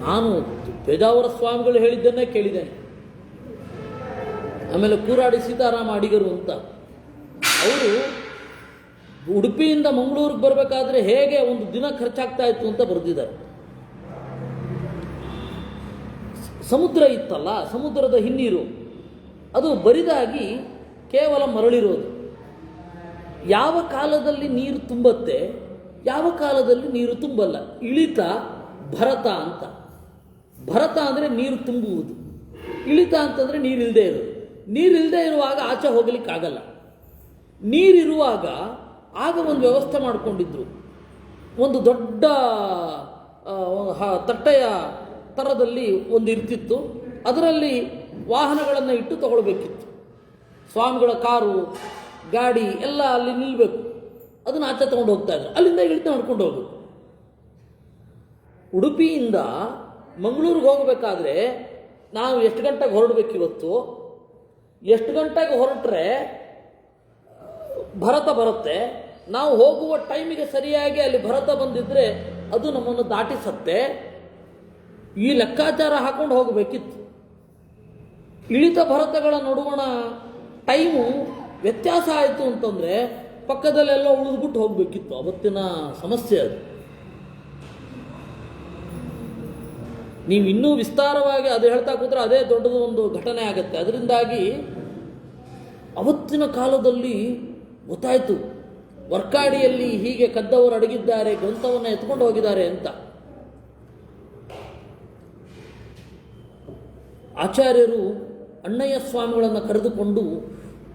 ನಾನು ಪೇಜಾವರ ಸ್ವಾಮಿಗಳು ಹೇಳಿದ್ದನ್ನೇ ಕೇಳಿದ್ದೇನೆ. ಆಮೇಲೆ ಕೂರಾಡಿ ಸೀತಾರಾಮ ಅಡಿಗರು ಅಂತ, ಅವರು ಉಡುಪಿಯಿಂದ ಮಂಗಳೂರಿಗೆ ಬರಬೇಕಾದ್ರೆ ಹೇಗೆ ಒಂದು ದಿನ ಖರ್ಚಾಗ್ತಾ ಇತ್ತು ಅಂತ ಬರೆದಿದ್ದಾರೆ. ಸಮುದ್ರ ಇತ್ತಲ್ಲ, ಸಮುದ್ರದ ಹಿನ್ನೀರು ಅದು ಬರಿದಾಗಿ ಕೇವಲ ಮರಳಿರೋದು. ಯಾವ ಕಾಲದಲ್ಲಿ ನೀರು ತುಂಬತ್ತೆ, ಯಾವ ಕಾಲದಲ್ಲಿ ನೀರು ತುಂಬಲ್ಲ. ಇಳಿತ ಭರತ ಅಂತ. ಭರತ ಅಂದರೆ ನೀರು ತುಂಬುವುದು, ಇಳಿತ ಅಂತಂದರೆ ನೀರಿಲ್ಲದೆ ಇರೋದು. ನೀರಿಲ್ಲದೆ ಇರುವಾಗ ಆಚೆ ಹೋಗಲಿಕ್ಕಾಗಲ್ಲ. ನೀರಿರುವಾಗ ಆಗ ಒಂದು ವ್ಯವಸ್ಥೆ ಮಾಡಿಕೊಂಡಿದ್ರು. ಒಂದು ದೊಡ್ಡ ತಟ್ಟೆಯ ಥರದಲ್ಲಿ ಒಂದು ಇರ್ತಿತ್ತು. ಅದರಲ್ಲಿ ವಾಹನಗಳನ್ನು ಇಟ್ಟು ತಗೊಳ್ಬೇಕಿತ್ತು. ಸ್ವಾಮಿಗಳ ಕಾರು ಗಾಡಿ ಎಲ್ಲ ಅಲ್ಲಿ ನಿಲ್ಲಬೇಕು. ಅದನ್ನು ಆಚೆ ತಗೊಂಡು ಹೋಗ್ತಾ ಇದ್ರು. ಅಲ್ಲಿಂದ ಇಳಿದು ನಡ್ಕೊಂಡು ಹೋಗ್ಬೇಕು. ಉಡುಪಿಯಿಂದ ಮಂಗಳೂರಿಗೆ ಹೋಗಬೇಕಾದ್ರೆ ನಾವು ಎಷ್ಟು ಗಂಟೆಗೆ ಹೊರಡಬೇಕು ಇವತ್ತು, ಎಷ್ಟು ಗಂಟೆಗೆ ಹೊರಟ್ರೆ ಭರತ ಬರುತ್ತೆ, ನಾವು ಹೋಗುವ ಟೈಮಿಗೆ ಸರಿಯಾಗಿ ಅಲ್ಲಿ ಭರತ ಬಂದಿದ್ದರೆ ಅದು ನಮ್ಮನ್ನು ದಾಟಿಸತ್ತೆ. ಈ ಲೆಕ್ಕಾಚಾರ ಹಾಕೊಂಡು ಹೋಗಬೇಕಿತ್ತು. ಇಳಿತ ಭರತಗಳ ನಡುವಣ ಟೈಮು ವ್ಯತ್ಯಾಸ ಆಯಿತು ಅಂತಂದರೆ ಪಕ್ಕದಲ್ಲೆಲ್ಲ ಉಳಿದ್ಬಿಟ್ಟು ಹೋಗಬೇಕಿತ್ತು. ಅವತ್ತಿನ ಸಮಸ್ಯೆ ಅದು. ನೀವು ಇನ್ನೂ ವಿಸ್ತಾರವಾಗಿ ಅದು ಹೇಳ್ತಾ ಕೂತ್ರೆ ಅದೇ ದೊಡ್ಡದು ಒಂದು ಘಟನೆ ಆಗುತ್ತೆ. ಅದರಿಂದಾಗಿ ಅವತ್ತಿನ ಕಾಲದಲ್ಲಿ ಗೊತ್ತಾಯಿತು ವರ್ಕಾಡಿಯಲ್ಲಿ ಹೀಗೆ ಕದ್ದವರು ಅಡಗಿದ್ದಾರೆ, ಗ್ರಂಥವನ್ನು ಎತ್ಕೊಂಡು ಹೋಗಿದ್ದಾರೆ ಅಂತ. ಆಚಾರ್ಯರು ಅಣ್ಣಯ್ಯ ಸ್ವಾಮಿಗಳನ್ನು ಕರೆದುಕೊಂಡು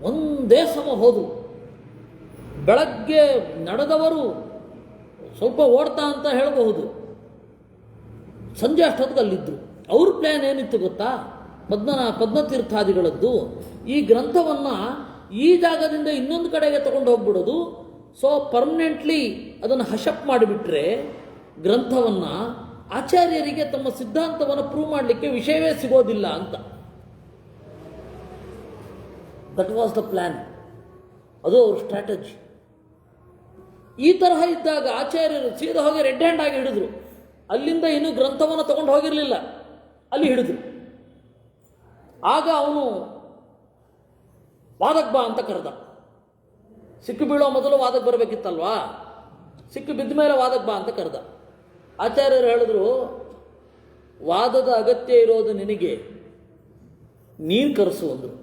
ಒಂದೇ ಸಮ ಹೋದರು. ಬೆಳಗ್ಗೆ ನಡೆದವರು ಸ್ವಲ್ಪ ಓಡ್ತಾ ಅಂತ ಹೇಳಬಹುದು, ಸಂಜೆ ಅಷ್ಟೊತ್ತಿಗೆ ಅಲ್ಲಿದ್ದರು. ಅವ್ರ ಪ್ಲ್ಯಾನ್ ಏನಿತ್ತು ಗೊತ್ತಾ? ಪದ್ಮತೀರ್ಥಾದಿಗಳದ್ದು ಈ ಗ್ರಂಥವನ್ನು ಈ ಜಾಗದಿಂದ ಇನ್ನೊಂದು ಕಡೆಗೆ ತಗೊಂಡು ಹೋಗ್ಬಿಡೋದು. ಸೊ ಪರ್ಮನೆಂಟ್ಲಿ ಅದನ್ನು ಹಶಪ್ ಮಾಡಿಬಿಟ್ರೆ ಗ್ರಂಥವನ್ನು ಆಚಾರ್ಯರಿಗೆ ತಮ್ಮ ಸಿದ್ಧಾಂತವನ್ನು ಪ್ರೂವ್ ಮಾಡಲಿಕ್ಕೆ ವಿಷಯವೇ ಸಿಗೋದಿಲ್ಲ ಅಂತ. That was the plan. ಅದು ಅವ್ರ ಸ್ಟ್ರಾಟಜಿ. ಈ ತರಹ ಇದ್ದಾಗ ಆಚಾರ್ಯರು ಸೀದಾ ಹೋಗಿ ರೆಡ್ ಹ್ಯಾಂಡ್ ಆಗಿ ಹಿಡಿದ್ರು. ಅಲ್ಲಿಂದ ಇನ್ನೂ ಗ್ರಂಥವನ್ನು ತಗೊಂಡು ಹೋಗಿರಲಿಲ್ಲ, ಅಲ್ಲಿ ಹಿಡಿದ್ರು. ಆಗ ಅವನು ವಾದಕ್ಕೆ ಬಾ ಅಂತ ಕರೆದ. ಸಿಕ್ಕು ಬೀಳೋ ಮೊದಲು ವಾದಕ್ಕೆ ಬರಬೇಕಿತ್ತಲ್ವಾ? ಸಿಕ್ಕು ಬಿದ್ದ ಮೇಲೆ ವಾದಕ್ಕೆ ಬಾ ಅಂತ ಕರೆದ. ಆಚಾರ್ಯರು ಹೇಳಿದ್ರು, ವಾದದ ಅಗತ್ಯ ಇರೋದು ನಿನಗೆ, ನೀನು ಕರೆಸು ಅಂದರು.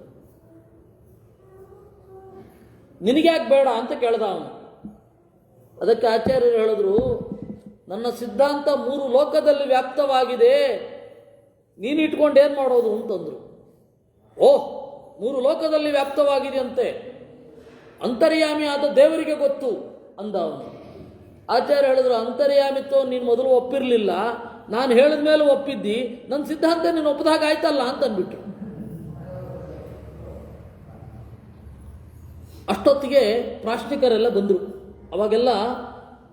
ನಿನಗ್ಯಾಕೆ ಬೇಡ ಅಂತ ಕೇಳ್ದ ಅವನು. ಅದಕ್ಕೆ ಆಚಾರ್ಯರು ಹೇಳಿದ್ರು, ನನ್ನ ಸಿದ್ಧಾಂತ 3 ಲೋಕದಲ್ಲಿ ವ್ಯಾಪ್ತವಾಗಿದೆ, ನೀನು ಇಟ್ಕೊಂಡು ಏನು ಮಾಡೋದು ಅಂತಂದರು. ಓಹ್, 3 ಲೋಕದಲ್ಲಿ ವ್ಯಾಪ್ತವಾಗಿದೆಯಂತೆ, ಅಂತರ್ಯಾಮಿ ಆದ ದೇವರಿಗೆ ಗೊತ್ತು ಅಂದ ಅವನು. ಆಚಾರ್ಯ ಹೇಳಿದ್ರು, ಅಂತರ್ಯಾಮಿತ್ವ ನೀನು ಮೊದಲು ಒಪ್ಪಿರಲಿಲ್ಲ, ನಾನು ಹೇಳಿದ ಮೇಲೆ ಒಪ್ಪಿದ್ದಿ, ನನ್ನ ಸಿದ್ಧಾಂತ ನೀನು ಒಪ್ಪದಾಗ ಆಯ್ತಲ್ಲ ಅಂತ ಅಂದ್ಬಿಟ್ರು. ಅಷ್ಟೊತ್ತಿಗೆ ಪ್ರಾಶ್ನಿಕರೆಲ್ಲ ಬಂದರು. ಅವಾಗೆಲ್ಲ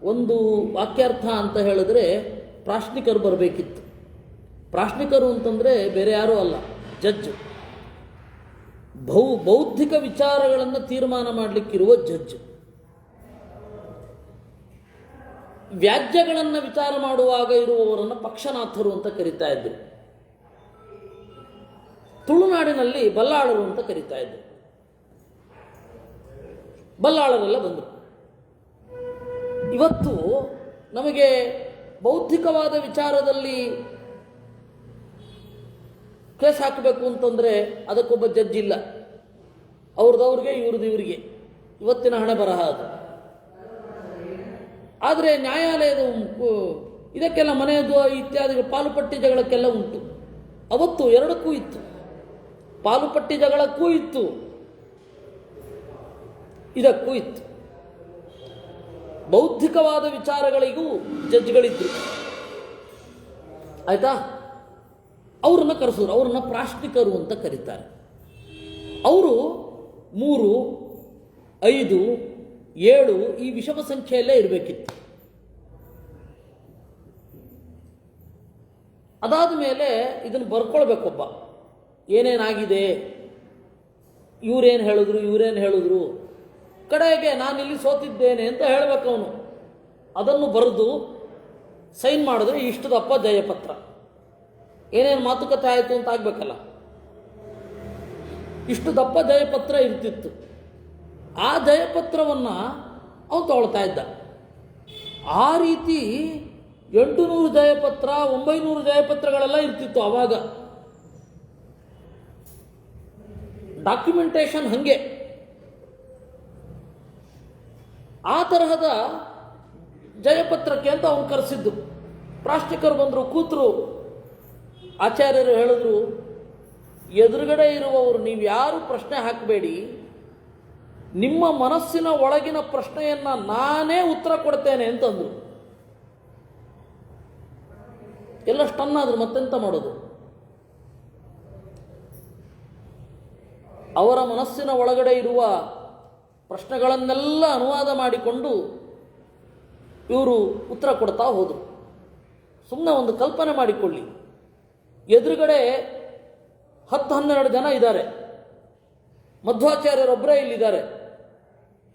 ಒಂದು ವಾಕ್ಯಾರ್ಥ ಅಂತ ಹೇಳಿದ್ರೆ ಪ್ರಾಶ್ನಿಕರು ಬರಬೇಕಿತ್ತು. ಪ್ರಾಶ್ನಿಕರು ಅಂತಂದರೆ ಬೇರೆ ಯಾರೂ ಅಲ್ಲ, ಜಡ್ಜ್. ಬೌದ್ಧಿಕ ವಿಚಾರಗಳನ್ನು ತೀರ್ಮಾನ ಮಾಡಲಿಕ್ಕಿರುವ ಜಡ್ಜ್. ವ್ಯಾಜ್ಯಗಳನ್ನು ವಿಚಾರ ಮಾಡುವಾಗ ಇರುವವರನ್ನು ಪಕ್ಷನಾಥರು ಅಂತ ಕರೀತಾ ಇದ್ರು. ತುಳುನಾಡಿನಲ್ಲಿ ಬಲ್ಲಾಳರು ಅಂತ ಕರೀತಾ ಇದ್ರು. ಬಲ್ಲಾಳರೆಲ್ಲ ಬಂದರು. ಇವತ್ತು ನಮಗೆ ಬೌದ್ಧಿಕವಾದ ವಿಚಾರದಲ್ಲಿ ಕೇಸ್ ಹಾಕಬೇಕು ಅಂತಂದರೆ ಅದಕ್ಕೊಬ್ಬ ಜಡ್ಜ್ ಇಲ್ಲ. ಅವ್ರದವ್ರಿಗೆ ಇವ್ರಿಗೆ ಇವತ್ತಿನ ಹಣೆ ಬರಹ ಅದು. ಆದರೆ ನ್ಯಾಯಾಲಯದ ಇದಕ್ಕೆಲ್ಲ ಮನೆಯದು ಇತ್ಯಾದಿ ಪಾಲುಪಟ್ಟಿ ಜಗಳಕ್ಕೆಲ್ಲ ಉಂಟು. ಅವತ್ತು ಎರಡಕ್ಕೂ ಇತ್ತು, ಪಾಲುಪಟ್ಟಿ ಜಗಳಕ್ಕೂ ಇತ್ತು, ಇದಕ್ಕೂ ಇತ್ತು. ಬೌದ್ಧಿಕವಾದ ವಿಚಾರಗಳಿಗೂ ಜಡ್ಜ್ಗಳಿದ್ರು. ಆಯ್ತಾ? ಅವರನ್ನು ಕರೆಸಿದ್ರು. ಅವರನ್ನು ಪ್ರಾಶ್ನಿಕರು ಅಂತ ಕರೀತಾರೆ. ಅವರು 3, 5, 7 ಈ ವಿಷಮ ಸಂಖ್ಯೆಯಲ್ಲೇ ಇರಬೇಕಿತ್ತು. ಅದಾದ ಮೇಲೆ ಇದನ್ನು ಬರ್ಕೊಳ್ಬೇಕೊಬ್ಬ, ಏನೇನಾಗಿದೆ, ಇವರೇನು ಹೇಳಿದ್ರು, ಕಡೆಗೆ ನಾನಿಲ್ಲಿ ಸೋತಿದ್ದೇನೆ ಅಂತ ಹೇಳಬೇಕು ಅವನು. ಅದನ್ನು ಬರೆದು ಸೈನ್ ಮಾಡಿದ್ರೆ ಇಷ್ಟು ದಪ್ಪ ಜಯಪತ್ರ. ಏನೇನು ಮಾತುಕತೆ ಆಯಿತು ಅಂತ ಆಗಬೇಕಲ್ಲ, ಇಷ್ಟು ದಪ್ಪ ಜಯಪತ್ರ ಇರ್ತಿತ್ತು. ಆ ಜಯಪತ್ರವನ್ನು ಅವನು ತಗೊಳ್ತಾ ಇದ್ದ. ಆ ರೀತಿ 800 ಜಯಪತ್ರ, 900 ಜಯಪತ್ರಗಳೆಲ್ಲ ಇರ್ತಿತ್ತು ಆವಾಗ. ಡಾಕ್ಯುಮೆಂಟೇಶನ್ ಹಾಗೆ. ಆ ತರಹದ ಜಯಪತ್ರಕ್ಕೆ ಅಂತ ಅವನು ಕರೆಸಿದ್ದು. ಪ್ರಾಶ್ನಿಕರು ಬಂದರು, ಕೂತರು. ಆಚಾರ್ಯರು ಹೇಳಿದ್ರು, ಎದುರುಗಡೆ ಇರುವವರು ನೀವು ಯಾರು ಪ್ರಶ್ನೆ ಹಾಕಬೇಡಿ, ನಿಮ್ಮ ಮನಸ್ಸಿನ ಒಳಗಿನ ಪ್ರಶ್ನೆಯನ್ನು ನಾನೇ ಉತ್ತರ ಕೊಡ್ತೇನೆ ಅಂತಂದರು. ಎಲ್ಲ ಸ್ಟನ್ ಆದ್ರು, ಮತ್ತೆಂತ ಮಾಡೋದು? ಅವರ ಮನಸ್ಸಿನ ಒಳಗಡೆ ಇರುವ ಪ್ರಶ್ನೆಗಳನ್ನೆಲ್ಲ ಅನುವಾದ ಮಾಡಿಕೊಂಡು ಇವರು ಉತ್ತರ ಕೊಡ್ತಾ ಹೋದರು. ಸುಮ್ಮನೆ ಒಂದು ಕಲ್ಪನೆ ಮಾಡಿಕೊಳ್ಳಿ, ಎದುರುಗಡೆ 10-12 ಜನ ಇದ್ದಾರೆ, ಮಧ್ವಾಚಾರ್ಯರೊಬ್ಬರೇ ಇಲ್ಲಿದ್ದಾರೆ.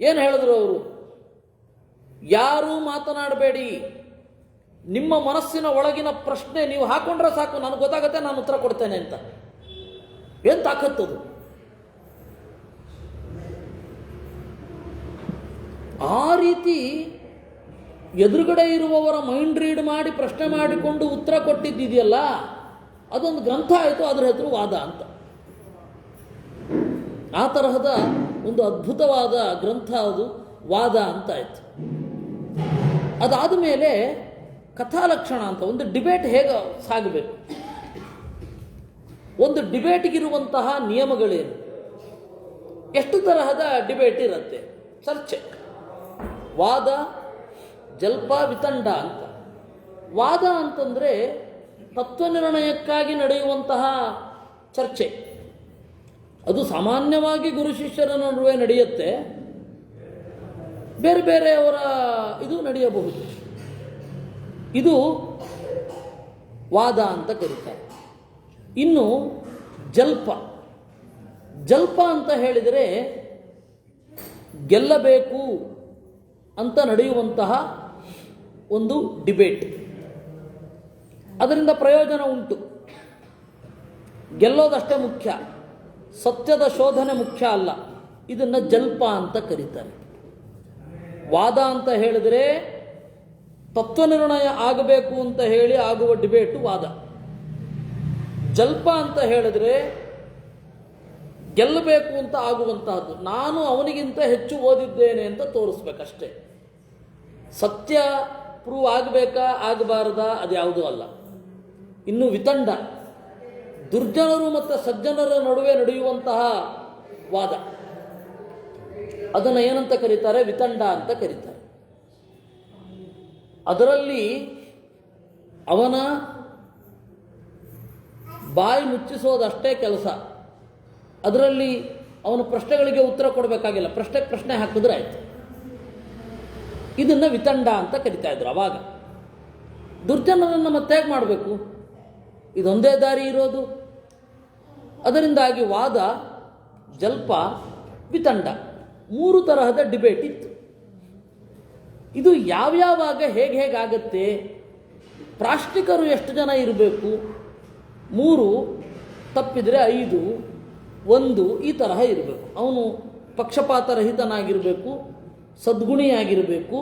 ಏನು ಹೇಳಿದ್ರು ಅವರು? ಯಾರೂ ಮಾತನಾಡಬೇಡಿ, ನಿಮ್ಮ ಮನಸ್ಸಿನ ಒಳಗಿನ ಪ್ರಶ್ನೆ ನೀವು ಹಾಕೊಂಡ್ರೆ ಸಾಕು, ನನಗೆ ಗೊತ್ತಾಗತ್ತೆ, ನಾನು ಉತ್ತರ ಕೊಡ್ತೇನೆ ಅಂತ. ಏನು ತಾಕತ್ತದು? ಆ ರೀತಿ ಎದುರುಗಡೆ ಇರುವವರ ಮೈಂಡ್ ರೀಡ್ ಮಾಡಿ ಪ್ರಶ್ನೆ ಮಾಡಿಕೊಂಡು ಉತ್ತರ ಕೊಟ್ಟಿದ್ದಿದೆಯಲ್ಲ, ಅದೊಂದು ಗ್ರಂಥ ಆಯಿತು. ಅದರ ಹೆಸರು ವಾದ ಅಂತ. ಆ ತರಹದ ಒಂದು ಅದ್ಭುತವಾದ ಗ್ರಂಥ ಅದು ವಾದ ಅಂತ ಆಯಿತು. ಅದಾದ ಮೇಲೆ ಕಥಾಲಕ್ಷಣ ಅಂತ ಒಂದು ಡಿಬೇಟ್ ಹೇಗೆ ಸಾಗಬೇಕು, ಒಂದು ಡಿಬೇಟ್ಗಿರುವಂತಹ ನಿಯಮಗಳೇನು, ಎಷ್ಟು ತರಹದ ಡಿಬೇಟ್ ಇರುತ್ತೆ, ಚರ್ಚೆ. ವಾದ, ಜಲ್ಪ, ವಿತಂಡ ಅಂತ. ವಾದ ಅಂತಂದರೆ ತತ್ವನಿರ್ಣಯಕ್ಕಾಗಿ ನಡೆಯುವಂತಹ ಚರ್ಚೆ. ಅದು ಸಾಮಾನ್ಯವಾಗಿ ಗುರು ಶಿಷ್ಯರ ನಡುವೆ ನಡೆಯುತ್ತೆ, ಬೇರೆ ಬೇರೆಯವರ ಇದು ನಡೆಯಬಹುದು. ಇದು ವಾದ ಅಂತ ಕರೀತಾರೆ. ಇನ್ನು ಜಲ್ಪ. ಜಲ್ಪ ಅಂತ ಹೇಳಿದರೆ ಗೆಲ್ಲಬೇಕು ಅಂತ ನಡೆಯುವಂತಹ ಒಂದು ಡಿಬೇಟ್. ಅದರಿಂದ ಪ್ರಯೋಜನ ಉಂಟು, ಗೆಲ್ಲೋದಷ್ಟೇ ಮುಖ್ಯ, ಸತ್ಯದ ಶೋಧನೆ ಮುಖ್ಯ ಅಲ್ಲ. ಇದನ್ನು ಜಲ್ಪ ಅಂತ ಕರೀತಾರೆ. ವಾದ ಅಂತ ಹೇಳಿದರೆ ತತ್ವನಿರ್ಣಯ ಆಗಬೇಕು ಅಂತ ಹೇಳಿ ಆಗುವ ಡಿಬೇಟು ವಾದ. ಜಲ್ಪ ಅಂತ ಹೇಳಿದರೆ ಗೆಲ್ಲಬೇಕು ಅಂತ ಆಗುವಂತಹದ್ದು, ನಾನು ಅವನಿಗಿಂತ ಹೆಚ್ಚು ಓದಿದ್ದೇನೆ ಅಂತ ತೋರಿಸ್ಬೇಕಷ್ಟೇ. ಸತ್ಯ ಪ್ರೂವ್ ಆಗಬೇಕಾ ಆಗಬಾರದಾ ಅದ್ಯಾವುದೂ ಅಲ್ಲ. ಇನ್ನು ವಿತಂಡ, ದುರ್ಜನರು ಮತ್ತು ಸಜ್ಜನರ ನಡುವೆ ನಡೆಯುವಂತಹ ವಾದ, ಅದನ್ನು ಏನಂತ ಕರೀತಾರೆ? ವಿತಂಡ ಅಂತ ಕರೀತಾರೆ. ಅದರಲ್ಲಿ ಅವನ ಬಾಯಿ ಮುಚ್ಚಿಸೋದಷ್ಟೇ ಕೆಲಸ. ಅದರಲ್ಲಿ ಅವನ ಪ್ರಶ್ನೆಗಳಿಗೆ ಉತ್ತರ ಕೊಡಬೇಕಾಗಿಲ್ಲ, ಪ್ರಶ್ನೆ ಹಾಕಿದ್ರೆ ಆಯ್ತು. ಇದನ್ನು ವಿತಂಡ ಅಂತ ಕರಿತಾ ಇದ್ರು ಅವಾಗ. ದುರ್ಜನರನ್ನು ಮತ್ತೆ ಹೇಗೆ ಮಾಡಬೇಕು? ಇದೊಂದೇ ದಾರಿ ಇರೋದು. ಅದರಿಂದಾಗಿ ವಾದ, ಜಲ್ಪ, ವಿತಂಡ 3 ತರಹದ ಡಿಬೇಟ್ ಇತ್ತು. ಇದು ಯಾವ್ಯಾವಾಗ ಹೇಗಾಗತ್ತೆ, ಪ್ರಾಶ್ನಿಕರು ಎಷ್ಟು ಜನ ಇರಬೇಕು, 3 ತಪ್ಪಿದರೆ 5, 1 ಈ ತರಹ ಇರಬೇಕು. ಅವನು ಪಕ್ಷಪಾತರಹಿತನಾಗಿರಬೇಕು, ಸದ್ಗುಣಿಯಾಗಿರಬೇಕು.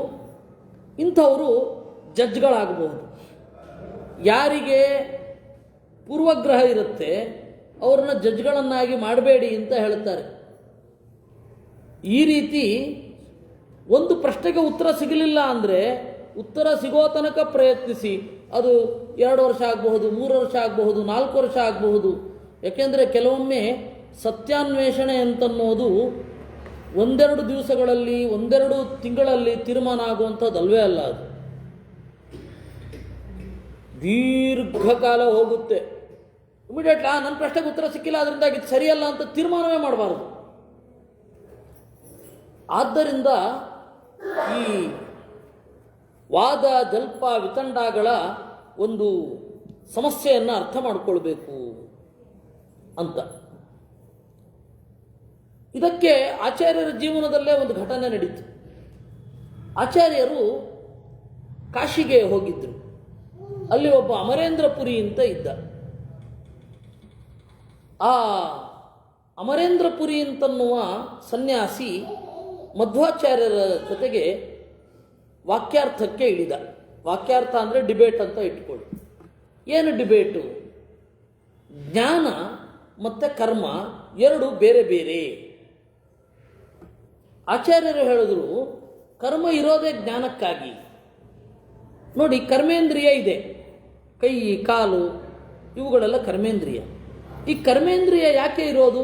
ಇಂಥವರು ಜಡ್ಜ್ಗಳಾಗಬಹುದು. ಯಾರಿಗೆ ಪೂರ್ವಗ್ರಹ ಇರುತ್ತೆ ಅವ್ರನ್ನ ಜಡ್ಜ್ಗಳನ್ನಾಗಿ ಮಾಡಬೇಡಿ ಅಂತ ಹೇಳ್ತಾರೆ. ಈ ರೀತಿ ಒಂದು ಪ್ರಶ್ನೆಗೆ ಉತ್ತರ ಸಿಗಲಿಲ್ಲ ಅಂದರೆ ಉತ್ತರ ಸಿಗೋ ತನಕ ಪ್ರಯತ್ನಿಸಿ. ಅದು 2 ವರ್ಷ ಆಗಬಹುದು, 3 ವರ್ಷ ಆಗಬಹುದು, 4 ವರ್ಷ ಆಗಬಹುದು. ಯಾಕೆಂದರೆ ಕೆಲವೊಮ್ಮೆ ಸತ್ಯಾನ್ವೇಷಣೆ ಅಂತನ್ನೋದು 1-2 ದಿವಸಗಳಲ್ಲಿ, 1-2 ತಿಂಗಳಲ್ಲಿ ತೀರ್ಮಾನ ಆಗುವಂಥದ್ದಲ್ವೇ ಅಲ್ಲ. ಅದು ದೀರ್ಘಕಾಲ ಹೋಗುತ್ತೆ. ಇಮಿಡಿಯೇಟ್ಲಿ ನನ್ನ ಪ್ರಶ್ನೆಗೆ ಉತ್ತರ ಸಿಕ್ಕಿಲ್ಲ, ಅದರಿಂದಾಗಿ ಸರಿಯಲ್ಲ ಅಂತ ತೀರ್ಮಾನವೇ ಮಾಡಬಾರ್ದು. ಆದ್ದರಿಂದ ಈ ವಾದ, ಜಲ್ಪ, ವಿತಂಡಗಳ ಒಂದು ಸಮಸ್ಯೆಯನ್ನು ಅರ್ಥ ಮಾಡಿಕೊಳ್ಬೇಕು ಅಂತ. ಇದಕ್ಕೆ ಆಚಾರ್ಯರ ಜೀವನದಲ್ಲೇ ಒಂದು ಘಟನೆ ನಡೀತು. ಆಚಾರ್ಯರು ಕಾಶಿಗೆ ಹೋಗಿದ್ದರು. ಅಲ್ಲಿ ಒಬ್ಬ ಅಮರೇಂದ್ರಪುರಿ ಅಂತ ಇದ್ದ. ಆ ಅಮರೇಂದ್ರಪುರಿ ಅಂತನ್ನುವ ಸನ್ಯಾಸಿ ಮಧ್ವಾಚಾರ್ಯರ ಜೊತೆಗೆ ವಾಕ್ಯಾರ್ಥಕ್ಕೆ ಇಳಿದ. ವಾಕ್ಯಾರ್ಥ ಅಂದರೆ ಡಿಬೇಟ್ ಅಂತ ಇಟ್ಕೊಳ್ಳಿ. ಏನು ಡಿಬೇಟು? ಜ್ಞಾನ ಮತ್ತು ಕರ್ಮ 2 ಬೇರೆ ಬೇರೆ. ಆಚಾರ್ಯರು ಹೇಳಿದ್ರು ಕರ್ಮ ಇರೋದೇ ಜ್ಞಾನಕ್ಕಾಗಿ. ನೋಡಿ, ಕರ್ಮೇಂದ್ರಿಯ ಇದೆ, ಕೈ, ಕಾಲು, ಇವುಗಳೆಲ್ಲ ಕರ್ಮೇಂದ್ರಿಯ. ಈ ಕರ್ಮೇಂದ್ರಿಯ ಯಾಕೆ ಇರೋದು?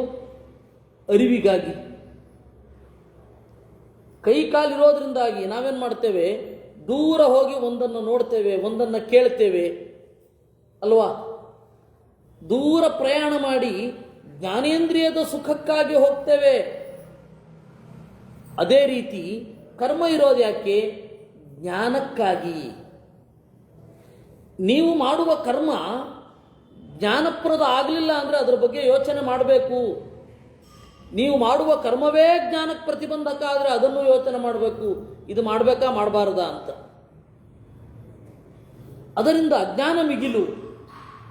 ಅರಿವಿಗಾಗಿ. ಕೈ ಕಾಲಿರೋದ್ರಿಂದಾಗಿ ನಾವೇನು ಮಾಡ್ತೇವೆ? ದೂರ ಹೋಗಿ ಒಂದನ್ನು ನೋಡ್ತೇವೆ, ಒಂದನ್ನು ಕೇಳ್ತೇವೆ. ಅಲ್ವಾ? ದೂರ ಪ್ರಯಾಣ ಮಾಡಿ ಜ್ಞಾನೇಂದ್ರಿಯದ ಸುಖಕ್ಕಾಗಿ ಹೋಗ್ತೇವೆ. ಅದೇ ರೀತಿ ಕರ್ಮ ಇರೋದು ಯಾಕೆ? ಜ್ಞಾನಕ್ಕಾಗಿ. ನೀವು ಮಾಡುವ ಕರ್ಮ ಜ್ಞಾನಪ್ರದ ಆಗಲಿಲ್ಲ ಅಂದರೆ ಅದರ ಬಗ್ಗೆ ಯೋಚನೆ ಮಾಡಬೇಕು. ನೀವು ಮಾಡುವ ಕರ್ಮವೇ ಜ್ಞಾನಕ್ಕೆ ಪ್ರತಿಬಂಧಕ ಆದರೆ ಅದನ್ನು ಯೋಚನೆ ಮಾಡಬೇಕು, ಇದು ಮಾಡಬೇಕಾ ಮಾಡಬಾರ್ದಾ ಅಂತ. ಅದರಿಂದ ಅಜ್ಞಾನ ಮಿಗಿಲು.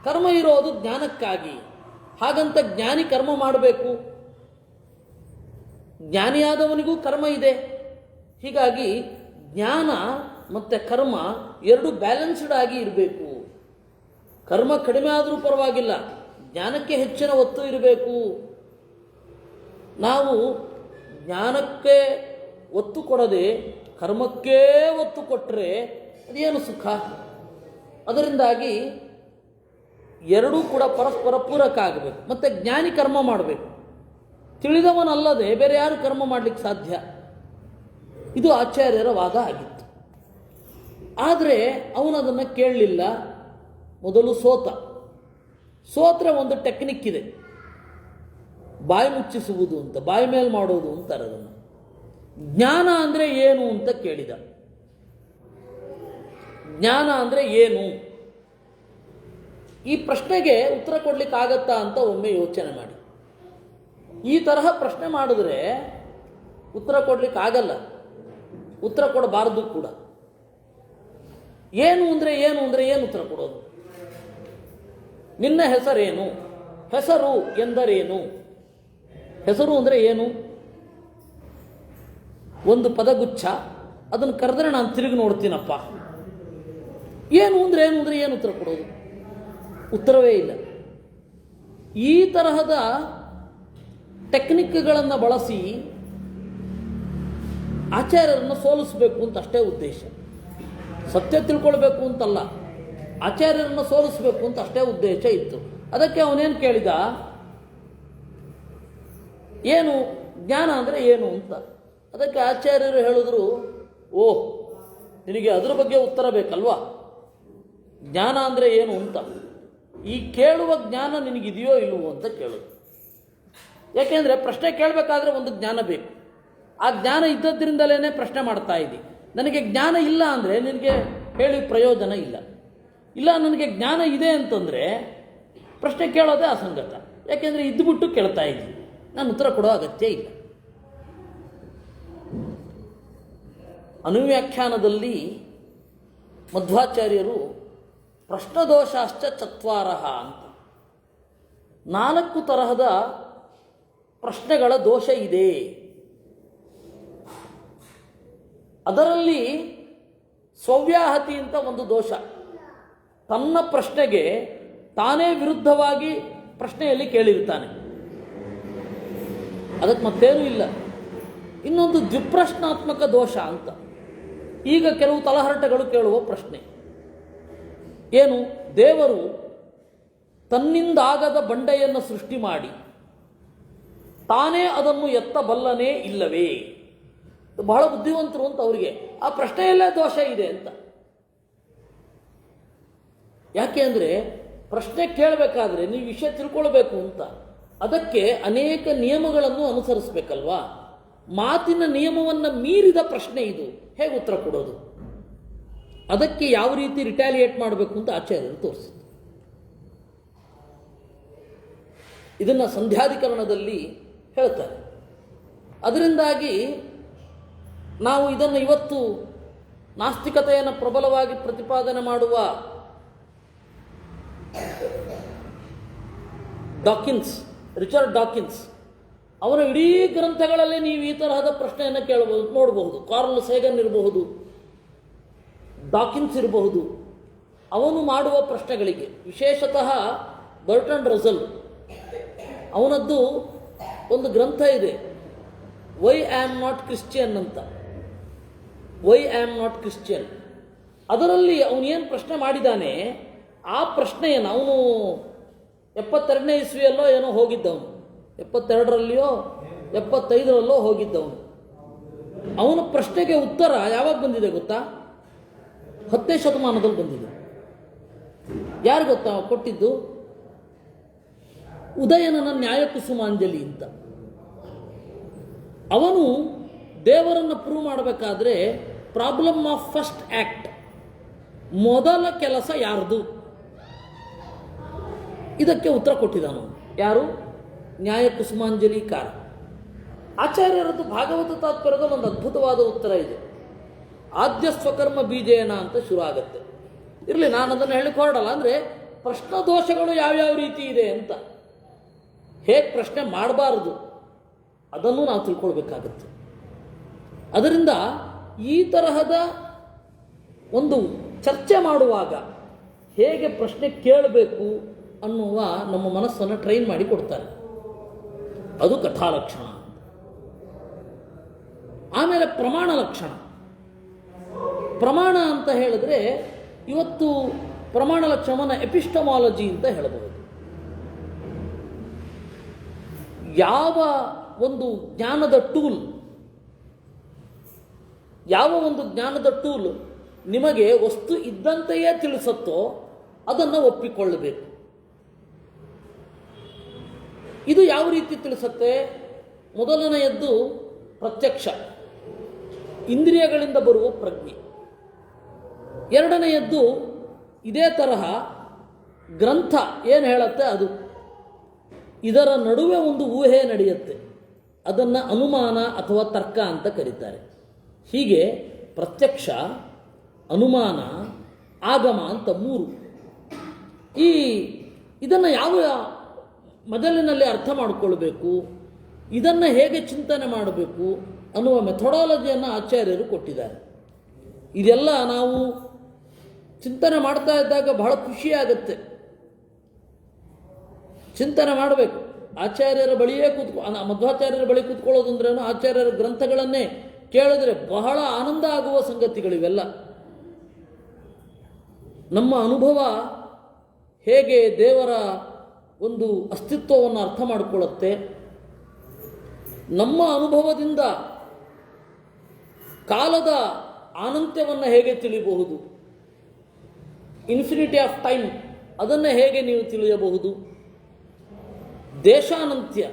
ಕರ್ಮ ಇರೋದು ಜ್ಞಾನಕ್ಕಾಗಿ. ಹಾಗಂತ ಜ್ಞಾನಿ ಕರ್ಮ ಮಾಡಬೇಕು. ಜ್ಞಾನಿಯಾದವನಿಗೂ ಕರ್ಮ ಇದೆ. ಹೀಗಾಗಿ ಜ್ಞಾನ ಮತ್ತು ಕರ್ಮ ಎರಡು ಬ್ಯಾಲೆನ್ಸ್ಡ್ ಆಗಿ ಇರಬೇಕು. ಕರ್ಮ ಕಡಿಮೆ ಆದರೂ ಪರವಾಗಿಲ್ಲ, ಜ್ಞಾನಕ್ಕೆ ಹೆಚ್ಚಿನ ಒತ್ತು ಇರಬೇಕು. ನಾವು ಜ್ಞಾನಕ್ಕೆ ಒತ್ತು ಕೊಡದೆ ಕರ್ಮಕ್ಕೇ ಒತ್ತು ಕೊಟ್ಟರೆ ಅದೇನು ಸುಖ? ಅದರಿಂದಾಗಿ ಎರಡೂ ಕೂಡ ಪರಸ್ಪರ ಪೂರಕ ಆಗಬೇಕು. ಮತ್ತು ಜ್ಞಾನಿ ಕರ್ಮ ಮಾಡಬೇಕು. ತಿಳಿದವನಲ್ಲದೆ ಬೇರೆ ಯಾರು ಕರ್ಮ ಮಾಡಲಿಕ್ಕೆ ಸಾಧ್ಯ? ಇದು ಆಚಾರ್ಯರ ವಾದ ಆಗಿತ್ತು. ಆದರೆ ಅವನದನ್ನು ಕೇಳಲಿಲ್ಲ. ಮೊದಲು ಸೋತ್ರೆ ಒಂದು ಟೆಕ್ನಿಕ್ ಇದೆ, ಬಾಯಿ ಮುಚ್ಚಿಸುವುದು ಅಂತ, ಬಾಯಿ ಮೇಲೆ ಮಾಡೋದು ಅಂತಾರೆ ಅದನ್ನು. ಜ್ಞಾನ ಅಂದರೆ ಏನು ಅಂತ ಕೇಳಿದ. ಜ್ಞಾನ ಅಂದರೆ ಏನು? ಈ ಪ್ರಶ್ನೆಗೆ ಉತ್ತರ ಕೊಡ್ಲಿಕ್ಕಾಗತ್ತಾ ಅಂತ ಒಮ್ಮೆ ಯೋಚನೆ ಮಾಡಿ. ಈ ತರಹ ಪ್ರಶ್ನೆ ಮಾಡಿದ್ರೆ ಉತ್ತರ ಕೊಡ್ಲಿಕ್ಕಾಗಲ್ಲ, ಉತ್ತರ ಕೊಡಬಾರದು ಕೂಡ. ಏನು ಏನು ಉತ್ತರ ಕೊಡೋದು? ನಿನ್ನ ಹೆಸರೇನು? ಹೆಸರು ಎಂದರೇನು? ಹೆಸರು ಅಂದರೆ ಏನು? ಒಂದು ಪದಗುಚ್ಛ, ಅದನ್ನು ಕರೆದ್ರೆ ನಾನು ತಿರುಗಿ ನೋಡ್ತೀನಪ್ಪ. ಏನು ಉತ್ತರ ಕೊಡೋದು? ಉತ್ತರವೇ ಇಲ್ಲ. ಈ ತರಹದ ಟೆಕ್ನಿಕ್ಗಳನ್ನು ಬಳಸಿ ಆಚಾರ್ಯರನ್ನು ಸೋಲಿಸಬೇಕು ಅಂತ ಅಷ್ಟೇ ಉದ್ದೇಶ. ಸತ್ಯ ತಿಳ್ಕೊಳ್ಬೇಕು ಅಂತಲ್ಲ, ಆಚಾರ್ಯರನ್ನು ಸೋಲಿಸಬೇಕು ಅಂತ ಅಷ್ಟೇ ಉದ್ದೇಶ ಇತ್ತು. ಅದಕ್ಕೆ ಅವನೇನು ಕೇಳಿದ, ಏನು ಜ್ಞಾನ ಅಂದರೆ ಏನು ಅಂತ. ಅದಕ್ಕೆ ಆಚಾರ್ಯರು ಹೇಳಿದ್ರು, ಓಹ್, ನಿನಗೆ ಅದರ ಬಗ್ಗೆ ಉತ್ತರ ಬೇಕಲ್ವಾ? ಜ್ಞಾನ ಅಂದರೆ ಏನು ಅಂತ. ಈ ಕೇಳುವ ಜ್ಞಾನ ನಿನಗಿದೆಯೋ ಇಲ್ವೋ ಅಂತ ಕೇಳೋದು. ಯಾಕೆಂದರೆ ಪ್ರಶ್ನೆ ಕೇಳಬೇಕಾದ್ರೆ ಒಂದು ಜ್ಞಾನ ಬೇಕು. ಆ ಜ್ಞಾನ ಇದ್ದದ್ರಿಂದಲೇ ಪ್ರಶ್ನೆ ಮಾಡ್ತಾ ಇದ್ದಿ. ನನಗೆ ಜ್ಞಾನ ಇಲ್ಲ ಅಂದರೆ ನಿನಗೆ ಹೇಳಿ ಪ್ರಯೋಜನ ಇಲ್ಲ. ಇಲ್ಲ, ನನಗೆ ಜ್ಞಾನ ಇದೆ ಅಂತಂದರೆ ಪ್ರಶ್ನೆ ಕೇಳೋದೇ ಅಸಂಗತ. ಯಾಕೆಂದರೆ ಇದ್ದುಬಿಟ್ಟು ಕೇಳ್ತಾ ಇದ್ದಿ, ನಾನು ಉತ್ತರ ಕೊಡೋ ಅಗತ್ಯ ಇಲ್ಲ. ಅನುವ್ಯಾಖ್ಯಾನದಲ್ಲಿ ಮಧ್ವಾಚಾರ್ಯರು ಪ್ರಶ್ನದೋಷಾಶ್ಚ ಚತ್ವಾರಃ ಅಂತ 4 ತರಹದ ಪ್ರಶ್ನೆಗಳ ದೋಷ ಇದೆ. ಅದರಲ್ಲಿ ಸ್ವವ್ಯಾಹತಿ ಅಂತ ಒಂದು ದೋಷ. ತನ್ನ ಪ್ರಶ್ನೆಗೆ ತಾನೇ ವಿರುದ್ಧವಾಗಿ ಪ್ರಶ್ನೆಯಲ್ಲಿ ಕೇಳಿರ್ತಾನೆ, ಅದಕ್ಕೆ ಮತ್ತೇನೂ ಇಲ್ಲ. ಇನ್ನೊಂದು ದ್ವಿಪ್ರಶ್ನಾತ್ಮಕ ದೋಷ ಅಂತ. ಈಗ ಕೆಲವು ತಲಹರಟೆಗಳು ಕೇಳುವ ಪ್ರಶ್ನೆ ಏನು? ದೇವರು ತನ್ನಿಂದಾಗದ ಬಂಡೆಯನ್ನು ಸೃಷ್ಟಿ ಮಾಡಿ ತಾನೇ ಅದನ್ನು ಎತ್ತಬಲ್ಲನೇ ಇಲ್ಲವೇ? ಬಹಳ ಬುದ್ಧಿವಂತರು ಅಂತ ಅವರಿಗೆ ಆ ಪ್ರಶ್ನೆಯಲ್ಲೇ ದೋಷ ಇದೆ ಅಂತ. ಯಾಕೆ ಅಂದರೆ ಪ್ರಶ್ನೆ ಕೇಳಬೇಕಾದ್ರೆ ನೀವು ವಿಷಯ ತಿಳ್ಕೊಳ್ಬೇಕು ಅಂತ, ಅದಕ್ಕೆ ಅನೇಕ ನಿಯಮಗಳನ್ನು ಅನುಸರಿಸಬೇಕಲ್ವಾ? ಮಾತಿನ ನಿಯಮವನ್ನು ಮೀರಿದ ಪ್ರಶ್ನೆ ಇದು, ಹೇಗೆ ಉತ್ತರ ಕೊಡೋದು? ಅದಕ್ಕೆ ಯಾವ ರೀತಿ ರಿಟ್ಯಾಲಿಯೇಟ್ ಮಾಡಬೇಕು ಅಂತ ಆಚಾರ್ಯರು ತೋರಿಸಿದ್ರು. ಇದನ್ನು ಸಂಧ್ಯಾಧಿಕರಣದಲ್ಲಿ ಹೇಳ್ತಾರೆ. ಅದರಿಂದಾಗಿ ನಾವು ಇದನ್ನು ಇವತ್ತು ನಾಸ್ತಿಕತೆಯನ್ನು ಪ್ರಬಲವಾಗಿ ಪ್ರತಿಪಾದನೆ ಮಾಡುವ ರಿಚರ್ಡ್ ಡಾಕಿನ್ಸ್ ಅವರ ಇಡೀ ಗ್ರಂಥಗಳಲ್ಲಿ ನೀವು ಈ ತರಹದ ಪ್ರಶ್ನೆಯನ್ನು ಕೇಳಬಹುದು, ನೋಡಬಹುದು. ಕಾರ್ಲ್ ಸೇಗನ್ ಇರಬಹುದು, ಡಾಕಿನ್ಸ್ ಇರಬಹುದು. ಅವನು ಮಾಡುವ ಪ್ರಶ್ನೆಗಳಿಗೆ, ವಿಶೇಷತಃ ಬರ್ಟ್ರಾಂಡ್ ರಸಲ್ ಅವನದ್ದು ಒಂದು ಗ್ರಂಥ ಇದೆ, ವೈ ಆಮ್ ನಾಟ್ ಕ್ರಿಶ್ಚಿಯನ್ ಅಂತ. ವೈ ಆಮ್ ನಾಟ್ ಕ್ರಿಶ್ಚಿಯನ್ ಅದರಲ್ಲಿ ಅವನೇನು ಪ್ರಶ್ನೆ ಮಾಡಿದ್ದಾನೆ, ಆ ಪ್ರಶ್ನೆಯನ್ನು ಅವನು 72ನೇ ಇಸ್ವಿಯಲ್ಲೋ ಏನೋ ಹೋಗಿದ್ದವನು, 72ರಲ್ಲಿಯೋ 75ರಲ್ಲೋ ಹೋಗಿದ್ದವನು. ಅವನ ಪ್ರಶ್ನೆಗೆ ಉತ್ತರ ಯಾವಾಗ ಬಂದಿದೆ ಗೊತ್ತಾ? 10ನೇ ಶತಮಾನದಲ್ಲಿ ಬಂದಿದೆ. ಯಾರು ಗೊತ್ತಾ ಕೊಟ್ಟಿದ್ದು? ಉದಯನನ ನ್ಯಾಯಕುಸುಮಾಂಜಲಿ ಅಂತ. ಅವನು ದೇವರನ್ನು ಪ್ರೂವ್ ಮಾಡಬೇಕಾದ್ರೆ ಪ್ರಾಬ್ಲಮ್ ಆಫ್ ಫಸ್ಟ್ ಆಕ್ಟ್, ಮೊದಲ ಕೆಲಸ ಯಾರ್ದು, ಇದಕ್ಕೆ ಉತ್ತರ ಕೊಟ್ಟಿದ್ದಾನು. ಯಾರು? ನ್ಯಾಯಕುಸುಮಾಂಜಲಿಕಾರ. ಆಚಾರ್ಯರದ್ದು ಭಾಗವತ ತಾತ್ಪರ್ಯದಲ್ಲಿ ಒಂದು ಅದ್ಭುತವಾದ ಉತ್ತರ ಇದೆ. ಆದ್ಯ ಸ್ವಕರ್ಮ ಬೀಜೇನ ಅಂತ ಶುರು ಆಗುತ್ತೆ. ಇರಲಿ, ನಾನು ಅದನ್ನು ಹೇಳಿಕ್ಕೆ ಹೊರಡಲ್ಲ. ಅಂದರೆ ಪ್ರಶ್ನ ದೋಷಗಳು ಯಾವ್ಯಾವ ರೀತಿ ಇದೆ ಅಂತ, ಹೇಗೆ ಪ್ರಶ್ನೆ ಮಾಡಬಾರದು ಅದನ್ನು ನಾವು ತಿಳ್ಕೊಳ್ಬೇಕಾಗತ್ತೆ. ಅದರಿಂದ ಈ ತರಹದ ಒಂದು ಚರ್ಚೆ ಮಾಡುವಾಗ ಹೇಗೆ ಪ್ರಶ್ನೆ ಕೇಳಬೇಕು ಅನ್ನುವ ನಮ್ಮ ಮನಸ್ಸನ್ನು ಟ್ರೈನ್ ಮಾಡಿ ಕೊಡ್ತಾರೆ. ಅದು ಕಥಾಲಕ್ಷಣ. ಆಮೇಲೆ ಪ್ರಮಾಣ ಲಕ್ಷಣ. ಪ್ರಮಾಣ ಅಂತ ಹೇಳಿದ್ರೆ ಇವತ್ತು ಪ್ರಮಾಣ ಲಕ್ಷಣವನ್ನು ಎಪಿಸ್ಟಮಾಲಜಿ ಅಂತ ಹೇಳಬಹುದು. ಯಾವ ಒಂದು ಜ್ಞಾನದ ಟೂಲ್, ಯಾವ ಒಂದು ಜ್ಞಾನದ ಟೂಲ್ ನಿಮಗೆ ವಸ್ತು ಇದ್ದಂತೆಯೇ ತಿಳಿಸುತ್ತೋ ಅದನ್ನು ಒಪ್ಪಿಕೊಳ್ಳಬೇಕು. ಇದು ಯಾವ ರೀತಿ ತಿಳಿಸುತ್ತೆ? ಮೊದಲನೆಯದ್ದು ಪ್ರತ್ಯಕ್ಷ, ಇಂದ್ರಿಯಗಳಿಂದ ಬರುವ ಪ್ರಜ್ಞೆ. ಎರಡನೆಯದ್ದು ಇದೇ ತರಹ ಗ್ರಂಥ ಏನು ಹೇಳುತ್ತೆ ಅದು. ಇದರ ನಡುವೆ ಒಂದು ಊಹೆ ನಡೆಯುತ್ತೆ, ಅದನ್ನು ಅನುಮಾನ ಅಥವಾ ತರ್ಕ ಅಂತ ಕರೀತಾರೆ. ಹೀಗೆ ಪ್ರತ್ಯಕ್ಷ, ಅನುಮಾನ, ಆಗಮ ಅಂತ ಮೂರು. ಇದನ್ನು ಯಾವ ಮೊದಲಿನಲ್ಲಿ ಅರ್ಥ ಮಾಡಿಕೊಳ್ಬೇಕು, ಇದನ್ನು ಹೇಗೆ ಚಿಂತನೆ ಮಾಡಬೇಕು ಅನ್ನುವ ಮೆಥಡಾಲಜಿಯನ್ನು ಆಚಾರ್ಯರು ಕೊಟ್ಟಿದ್ದಾರೆ. ಇದೆಲ್ಲ ನಾವು ಚಿಂತನೆ ಮಾಡ್ತಾ ಇದ್ದಾಗ ಬಹಳ ಖುಷಿಯಾಗತ್ತೆ. ಚಿಂತನೆ ಮಾಡಬೇಕು. ಆಚಾರ್ಯರ ಬಳಿಯೇ ಮಧ್ವಾಚಾರ್ಯರ ಬಳಿ ಕೂತ್ಕೊಳ್ಳೋದು ಅಂದ್ರೇನು, ಆಚಾರ್ಯರ ಗ್ರಂಥಗಳನ್ನೇ ಕೇಳಿದ್ರೆ ಬಹಳ ಆನಂದ ಆಗುವ ಸಂಗತಿಗಳಿವೆಲ್ಲ. ನಮ್ಮ ಅನುಭವ ಹೇಗೆ ದೇವರ ಒಂದು ಅಸ್ತಿತ್ವವನ್ನು ಅರ್ಥ ಮಾಡಿಕೊಳ್ಳುತ್ತೆ, ನಮ್ಮ ಅನುಭವದಿಂದ ಕಾಲದ ಅನಂತ್ಯವನ್ನು ಹೇಗೆ ತಿಳಿಯಬಹುದು, ಇನ್ಫಿನಿಟಿ ಆಫ್ ಟೈಮ್ ಅದನ್ನು ಹೇಗೆ ನೀವು ತಿಳಿಯಬಹುದು, ದೇಶಾನಂತ್ಯ,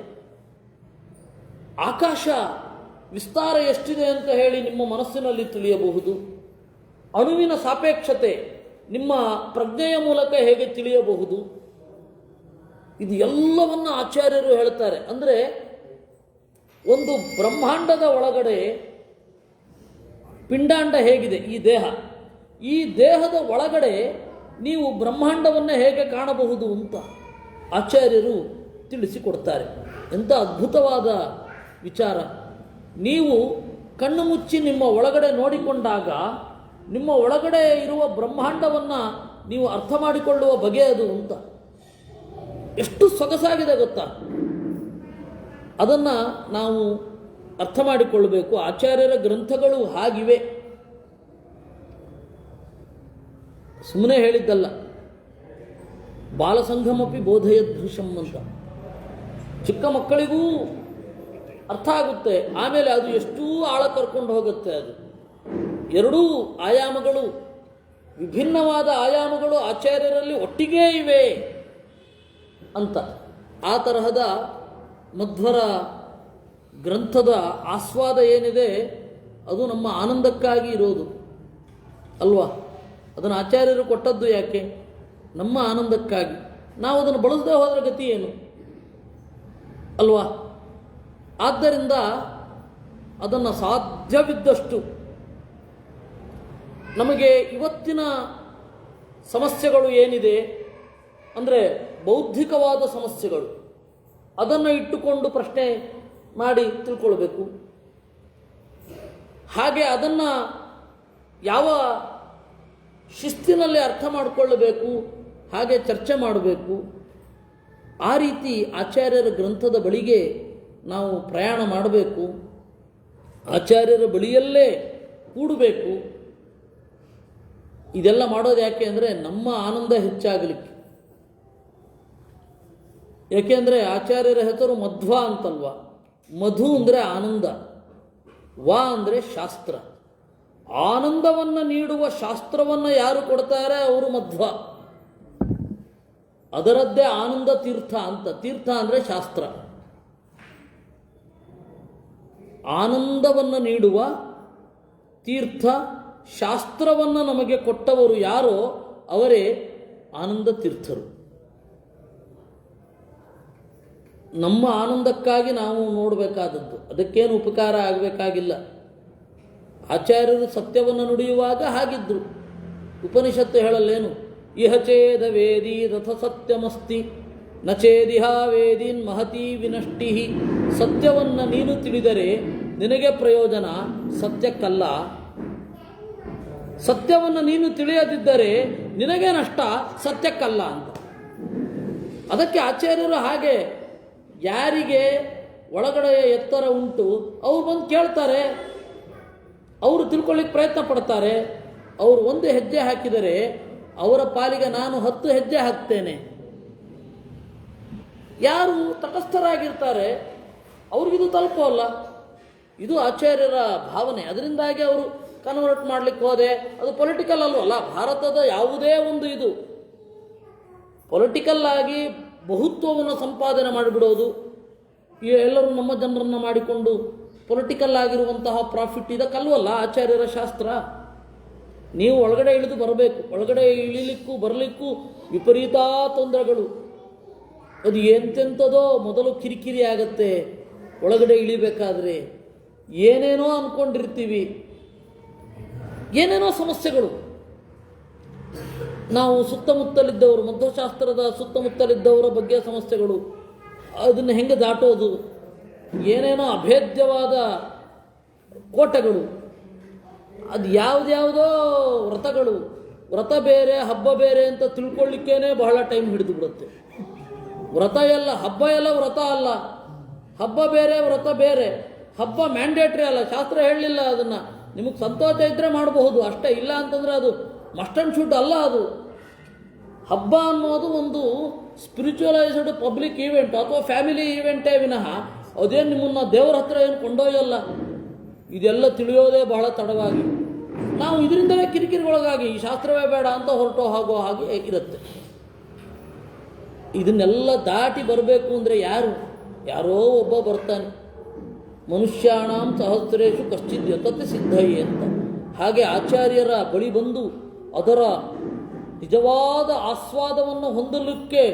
ಆಕಾಶ ವಿಸ್ತಾರ ಎಷ್ಟಿದೆ ಅಂತ ಹೇಳಿ ನಿಮ್ಮ ಮನಸ್ಸಿನಲ್ಲಿ ತಿಳಿಯಬಹುದು, ಅಣುವಿನ ಸಾಪೇಕ್ಷತೆ ನಿಮ್ಮ ಪ್ರಜ್ಞೆಯ ಮೂಲಕ ಹೇಗೆ ತಿಳಿಯಬಹುದು. ಇದು ಎಲ್ಲವನ್ನು ಆಚಾರ್ಯರು ಹೇಳ್ತಾರೆ. ಅಂದರೆ ಒಂದು ಬ್ರಹ್ಮಾಂಡದ ಒಳಗಡೆ ಪಿಂಡಾಂಡ ಹೇಗಿದೆ, ಈ ದೇಹ, ಈ ದೇಹದ ಒಳಗಡೆ ನೀವು ಬ್ರಹ್ಮಾಂಡವನ್ನು ಹೇಗೆ ಕಾಣಬಹುದು ಅಂತ ಆಚಾರ್ಯರು ತಿಳಿಸಿಕೊಡ್ತಾರೆ. ಎಂಥ ಅದ್ಭುತವಾದ ವಿಚಾರ. ನೀವು ಕಣ್ಣು ಮುಚ್ಚಿ ನಿಮ್ಮ ಒಳಗಡೆ ನೋಡಿಕೊಂಡಾಗ ನಿಮ್ಮ ಒಳಗಡೆ ಇರುವ ಬ್ರಹ್ಮಾಂಡವನ್ನು ನೀವು ಅರ್ಥ ಮಾಡಿಕೊಳ್ಳುವ ಬಗೆ ಅದು ಅಂತ. ಎಷ್ಟು ಸೊಗಸಾಗಿದೆ ಗೊತ್ತಾ. ಅದನ್ನು ನಾವು ಅರ್ಥ ಮಾಡಿಕೊಳ್ಳಬೇಕು. ಆಚಾರ್ಯರ ಗ್ರಂಥಗಳು ಹಾಗಿವೆ, ಸುಮ್ಮನೆ ಹೇಳಿದ್ದಲ್ಲ. ಬಾಲಸಂಘಮಪಿ ಬೋಧಯದೃಶಂ ಅಂತ. ಚಿಕ್ಕ ಮಕ್ಕಳಿಗೂ ಅರ್ಥ ಆಗುತ್ತೆ, ಆಮೇಲೆ ಅದು ಎಷ್ಟೂ ಆಳ ಕರ್ಕೊಂಡು ಹೋಗುತ್ತೆ. ಅದು ಎರಡೂ ಆಯಾಮಗಳು, ವಿಭಿನ್ನವಾದ ಆಯಾಮಗಳು ಆಚಾರ್ಯರಲ್ಲಿ ಒಟ್ಟಿಗೇ ಇವೆ ಅಂತ. ಆ ತರಹದ ಮಧ್ವರ ಗ್ರಂಥದ ಆಸ್ವಾದ ಏನಿದೆ ಅದು ನಮ್ಮ ಆನಂದಕ್ಕಾಗಿ ಇರೋದು ಅಲ್ವಾ. ಅದನ್ನು ಆಚಾರ್ಯರು ಕೊಟ್ಟದ್ದು ಯಾಕೆ? ನಮ್ಮ ಆನಂದಕ್ಕಾಗಿ. ನಾವು ಅದನ್ನು ಬಳಸದೆ ಹೋದರೆ ಗತಿ ಏನು ಅಲ್ವಾ. ಆದ್ದರಿಂದ ಅದನ್ನು ಸಾಧ್ಯವಿದ್ದಷ್ಟು ನಮಗೆ ಇವತ್ತಿನ ಸಮಸ್ಯೆಗಳು ಏನಿದೆ ಅಂದರೆ ಬೌದ್ಧಿಕವಾದ ಸಮಸ್ಯೆಗಳು, ಅದನ್ನು ಇಟ್ಟುಕೊಂಡು ಪ್ರಶ್ನೆ ಮಾಡಿ ತಿಳ್ಕೊಳ್ಬೇಕು. ಹಾಗೆ ಅದನ್ನು ಯಾವ ಶಿಸ್ತಿನಲ್ಲಿ ಅರ್ಥ ಮಾಡಿಕೊಳ್ಳಬೇಕು, ಹಾಗೆ ಚರ್ಚೆ ಮಾಡಬೇಕು. ಆ ರೀತಿ ಆಚಾರ್ಯರ ಗ್ರಂಥದ ಬಳಿಗೆ ನಾವು ಪ್ರಯಾಣ ಮಾಡಬೇಕು, ಆಚಾರ್ಯರ ಬಳಿಯಲ್ಲೇ ಕೂಡಬೇಕು. ಇದೆಲ್ಲ ಮಾಡೋದು ಯಾಕೆ ಅಂದರೆ ನಮ್ಮ ಆನಂದ ಹೆಚ್ಚಾಗಲಿಕ್ಕೆ. ಏಕೆಂದರೆ ಆಚಾರ್ಯರ ಹೆಸರು ಮಧ್ವ ಅಂತಲ್ವ. ಮಧು ಅಂದರೆ ಆನಂದ, ವ ಅಂದರೆ ಶಾಸ್ತ್ರ. ಆನಂದವನ್ನು ನೀಡುವ ಶಾಸ್ತ್ರವನ್ನು ಯಾರು ಕೊಡ್ತಾರೆ ಅವರು ಮಧ್ವ. ಅದರದ್ದೇ ಆನಂದ ತೀರ್ಥ ಅಂತ. ತೀರ್ಥ ಅಂದರೆ ಶಾಸ್ತ್ರ. ಆನಂದವನ್ನು ನೀಡುವ ತೀರ್ಥ ಶಾಸ್ತ್ರವನ್ನು ನಮಗೆ ಕೊಟ್ಟವರು ಯಾರೋ ಅವರೇ ಆನಂದ ತೀರ್ಥರು. ನಮ್ಮ ಆನಂದಕ್ಕಾಗಿ ನಾವು ನೋಡಬೇಕಾದದ್ದು, ಅದಕ್ಕೇನು ಉಪಕಾರ ಆಗಬೇಕಾಗಿಲ್ಲ. ಆಚಾರ್ಯರು ಸತ್ಯವನ್ನು ನುಡಿಯುವಾಗ ಹಾಗಿದ್ರು. ಉಪನಿಷತ್ತು ಹೇಳಲ್ಲೇನು, ಇಹ ಚೇದ ವೇದಿ ರಥ ಸತ್ಯಮಸ್ತಿ ನ ಚೇದಿಹ ವೇದಿನ್ ಮಹತಿ ವಿನಷ್ಟಿ. ಸತ್ಯವನ್ನು ನೀನು ತಿಳಿದರೆ ನಿನಗೆ ಪ್ರಯೋಜನ, ಸತ್ಯಕ್ಕಲ್ಲ. ಸತ್ಯವನ್ನು ನೀನು ತಿಳಿಯದಿದ್ದರೆ ನಿನಗೆ ನಷ್ಟ, ಸತ್ಯಕ್ಕಲ್ಲ ಅಂತ. ಅದಕ್ಕೆ ಆಚಾರ್ಯರು ಹಾಗೆ ಯಾರಿಗೆ ಒಳಗಡೆಯ ಎತ್ತರ ಉಂಟು ಅವ್ರು ಬಂದು ಕೇಳ್ತಾರೆ, ಅವರು ತಿಳ್ಕೊಳ್ಳಿಕ್ಕೆ ಪ್ರಯತ್ನ ಪಡ್ತಾರೆ. ಅವರು ಒಂದು ಹೆಜ್ಜೆ ಹಾಕಿದರೆ ಅವರ ಪಾಲಿಗೆ ನಾನು 10 ಹೆಜ್ಜೆ ಹಾಕ್ತೇನೆ. ಯಾರು ತಟಸ್ಥರಾಗಿರ್ತಾರೆ ಅವ್ರಿಗಿದು ತಲುಪೋಲ್ಲ. ಇದು ಆಚಾರ್ಯರ ಭಾವನೆ. ಅದರಿಂದಾಗಿ ಅವರು ಕನ್ವರ್ಟ್ ಮಾಡಲಿಕ್ಕೆ ಹೋದೆ, ಅದು ಪೊಲಿಟಿಕಲ್ ಅಲ್ವಲ್ಲ. ಭಾರತದ ಯಾವುದೇ ಒಂದು ಇದು ಪೊಲಿಟಿಕಲ್ ಆಗಿ ಬಹುತ್ವವನ್ನು ಸಂಪಾದನೆ ಮಾಡಿಬಿಡೋದು, ಎಲ್ಲರೂ ನಮ್ಮ ಜನರನ್ನು ಮಾಡಿಕೊಂಡು ಪೊಲಿಟಿಕಲ್ ಆಗಿರುವಂತಹ ಪ್ರಾಫಿಟ್ ಇದಕ್ಕಲ್ವಲ್ಲ ಆಚಾರ್ಯರ ಶಾಸ್ತ್ರ. ನೀವು ಒಳಗಡೆ ಇಳಿದು ಬರಬೇಕು. ಒಳಗಡೆ ಇಳಿಲಿಕ್ಕೂ ಬರಲಿಕ್ಕೂ ವಿಪರೀತ ತೊಂದರೆಗಳು. ಅದು ಎಂತೆಂಥದೋ ಮೊದಲು ಕಿರಿಕಿರಿ ಆಗತ್ತೆ. ಒಳಗಡೆ ಇಳಿಬೇಕಾದ್ರೆ ಏನೇನೋ ಅಂದ್ಕೊಂಡಿರ್ತೀವಿ, ಏನೇನೋ ಸಮಸ್ಯೆಗಳು. ನಾವು ಸುತ್ತಮುತ್ತಲಿದ್ದವರು, ಮಧ್ವಶಾಸ್ತ್ರದ ಸುತ್ತಮುತ್ತಲಿದ್ದವರ ಬಗ್ಗೆ ಸಮಸ್ಯೆಗಳು, ಅದನ್ನು ಹೆಂಗೆ ದಾಟೋದು, ಏನೇನೋ ಅಭೇದ್ಯವಾದ ಕೋಟೆಗಳು, ಅದು ಯಾವುದ್ಯಾವುದೋ ವ್ರತಗಳು. ವ್ರತ ಬೇರೆ ಹಬ್ಬ ಬೇರೆ ಅಂತ ತಿಳ್ಕೊಳ್ಳಿಕ್ಕೇನೆ ಬಹಳ ಟೈಮ್ ಹಿಡಿದು ಬಿಡುತ್ತೆ. ವ್ರತ ಎಲ್ಲ ಹಬ್ಬ ಎಲ್ಲ ವ್ರತ ಅಲ್ಲ. ಹಬ್ಬ ಬೇರೆ ವ್ರತ ಬೇರೆ. ಹಬ್ಬ ಮ್ಯಾಂಡೇಟ್ರಿ ಅಲ್ಲ, ಶಾಸ್ತ್ರ ಹೇಳಲಿಲ್ಲ ಅದನ್ನು. ನಿಮಗೆ ಸಂತೋಷ ಇದ್ದರೆ ಮಾಡಬಹುದು ಅಷ್ಟೇ, ಇಲ್ಲ ಅಂತಂದರೆ ಅದು ಮಸ್ಟ್ ಆ್ಯಂಡ್ ಶುಡ್ ಅಲ್ಲ. ಅದು ಹಬ್ಬ ಅನ್ನೋದು ಒಂದು ಸ್ಪಿರಿಚುವಲೈಸ್ಡ್ ಪಬ್ಲಿಕ್ ಈವೆಂಟ್ ಅಥವಾ ಫ್ಯಾಮಿಲಿ ಈವೆಂಟೇ ವಿನಃ ಅದೇನು ನಿಮ್ಮನ್ನು ದೇವರ ಹತ್ರ ಏನು ಕೊಂಡೊಯ್ಯಲ್ಲ. ಇದೆಲ್ಲ ತಿಳಿಯೋದೇ ಬಹಳ ತಡವಾಗಿ. ನಾವು ಇದರಿಂದಲೇ ಕಿರಿಕಿರಿಗೊಳಗಾಗಿ ಈ ಶಾಸ್ತ್ರವೇ ಬೇಡ ಅಂತ ಹೊರಟೋ ಹಾಗೋ ಹಾಗೆ ಇರುತ್ತೆ. ಇದನ್ನೆಲ್ಲ ದಾಟಿ ಬರಬೇಕು ಅಂದರೆ ಯಾರೋ ಒಬ್ಬ ಬರ್ತಾನೆ. ಮನುಷ್ಯಾಣಾಂ ಸಹಸ್ರೇಶು ಕಶ್ಚಿದ್ ಯತತಿ ಸಿದ್ಧಯೇ ಅಂತ. ಹಾಗೆ ಆಚಾರ್ಯರ ಬಳಿ ಬಂದು ಅದರ ನಿಜವಾದ ಆಸ್ವಾದವನ್ನು ಹೊಂದಲಿಕ್ಕೆ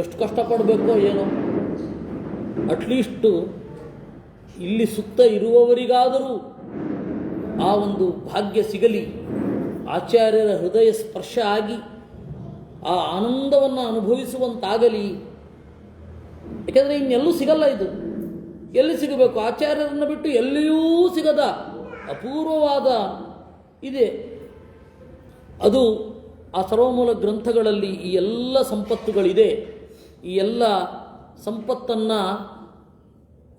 ಎಷ್ಟು ಕಷ್ಟಪಡಬೇಕೋ ಏನೋ. ಅಟ್ಲೀಸ್ಟು ಇಲ್ಲಿ ಸುತ್ತ ಇರುವವರಿಗಾದರೂ ಆ ಒಂದು ಭಾಗ್ಯ ಸಿಗಲಿ. ಆಚಾರ್ಯರ ಹೃದಯ ಸ್ಪರ್ಶ ಆಗಿ ಆ ಆನಂದವನ್ನು ಅನುಭವಿಸುವಂತಾಗಲಿ. ಯಾಕೆಂದರೆ ಇನ್ನೆಲ್ಲೂ ಸಿಗಲ್ಲ. ಇದು ಎಲ್ಲಿ ಸಿಗಬೇಕು? ಆಚಾರ್ಯರನ್ನು ಬಿಟ್ಟು ಎಲ್ಲಿಯೂ ಸಿಗದ ಅಪೂರ್ವವಾದ ಇದೆ. ಅದು ಆ ಸರ್ವಮೂಲ ಗ್ರಂಥಗಳಲ್ಲಿ ಈ ಎಲ್ಲ ಸಂಪತ್ತುಗಳಿದೆ. ಈ ಎಲ್ಲ ಸಂಪತ್ತನ್ನು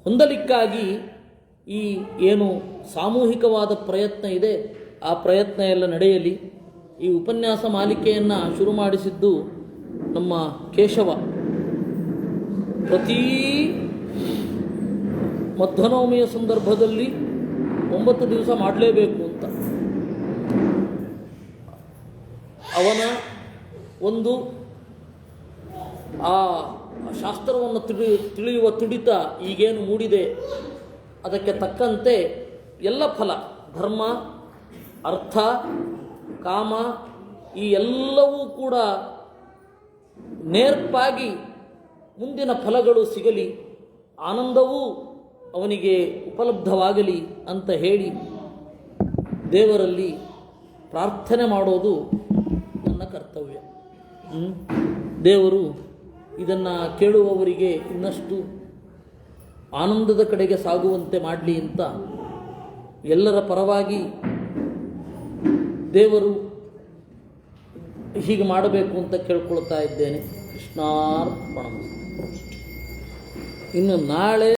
ಹೊಂದಲಿಕ್ಕಾಗಿ ಈ ಏನು ಸಾಮೂಹಿಕವಾದ ಪ್ರಯತ್ನ ಇದೆ, ಆ ಪ್ರಯತ್ನ ಎಲ್ಲ ನಡೆಯಲಿ. ಈ ಉಪನ್ಯಾಸ ಮಾಲಿಕೆಯನ್ನು ಶುರು ಮಾಡಿಸಿದ್ದು ನಮ್ಮ ಕೇಶವ. ಪ್ರತೀ ಮಧ್ವನವಮಿಯ ಸಂದರ್ಭದಲ್ಲಿ 9 ದಿವಸ ಮಾಡಲೇಬೇಕು ಅಂತ ಅವನ ಒಂದು ಆ ಶಾಸ್ತ್ರವನ್ನು ತಿಳಿಯುವ ತುಡಿತ ಈಗೇನು ಮೂಡಿದೆ, ಅದಕ್ಕೆ ತಕ್ಕಂತೆ ಎಲ್ಲ ಫಲ, ಧರ್ಮ, ಅರ್ಥ, ಕಾಮ ಈ ಎಲ್ಲವೂ ಕೂಡ ನೇರ್ಪಾಗಿ ಮುಂದಿನ ಫಲಗಳು ಸಿಗಲಿ, ಆನಂದವೂ ಅವನಿಗೆ ಉಪಲಬ್ಧವಾಗಲಿ ಅಂತ ಹೇಳಿ ದೇವರಲ್ಲಿ ಪ್ರಾರ್ಥನೆ ಮಾಡೋದು ನನ್ನ ಕರ್ತವ್ಯ. ದೇವರು ಇದನ್ನು ಕೇಳುವವರಿಗೆ ಇನ್ನಷ್ಟು ಆನಂದದ ಕಡೆಗೆ ಸಾಗುವಂತೆ ಮಾಡಲಿ ಅಂತ ಎಲ್ಲರ ಪರವಾಗಿ ದೇವರು ಹೀಗೆ ಮಾಡಬೇಕು ಅಂತ ಕೇಳ್ಕೊಳ್ತಾ ಇದ್ದೇನೆ. ಕೃಷ್ಣಾರ್ಪಣಮಸ್ತು. ಇನ್ನು ನಾಳೆ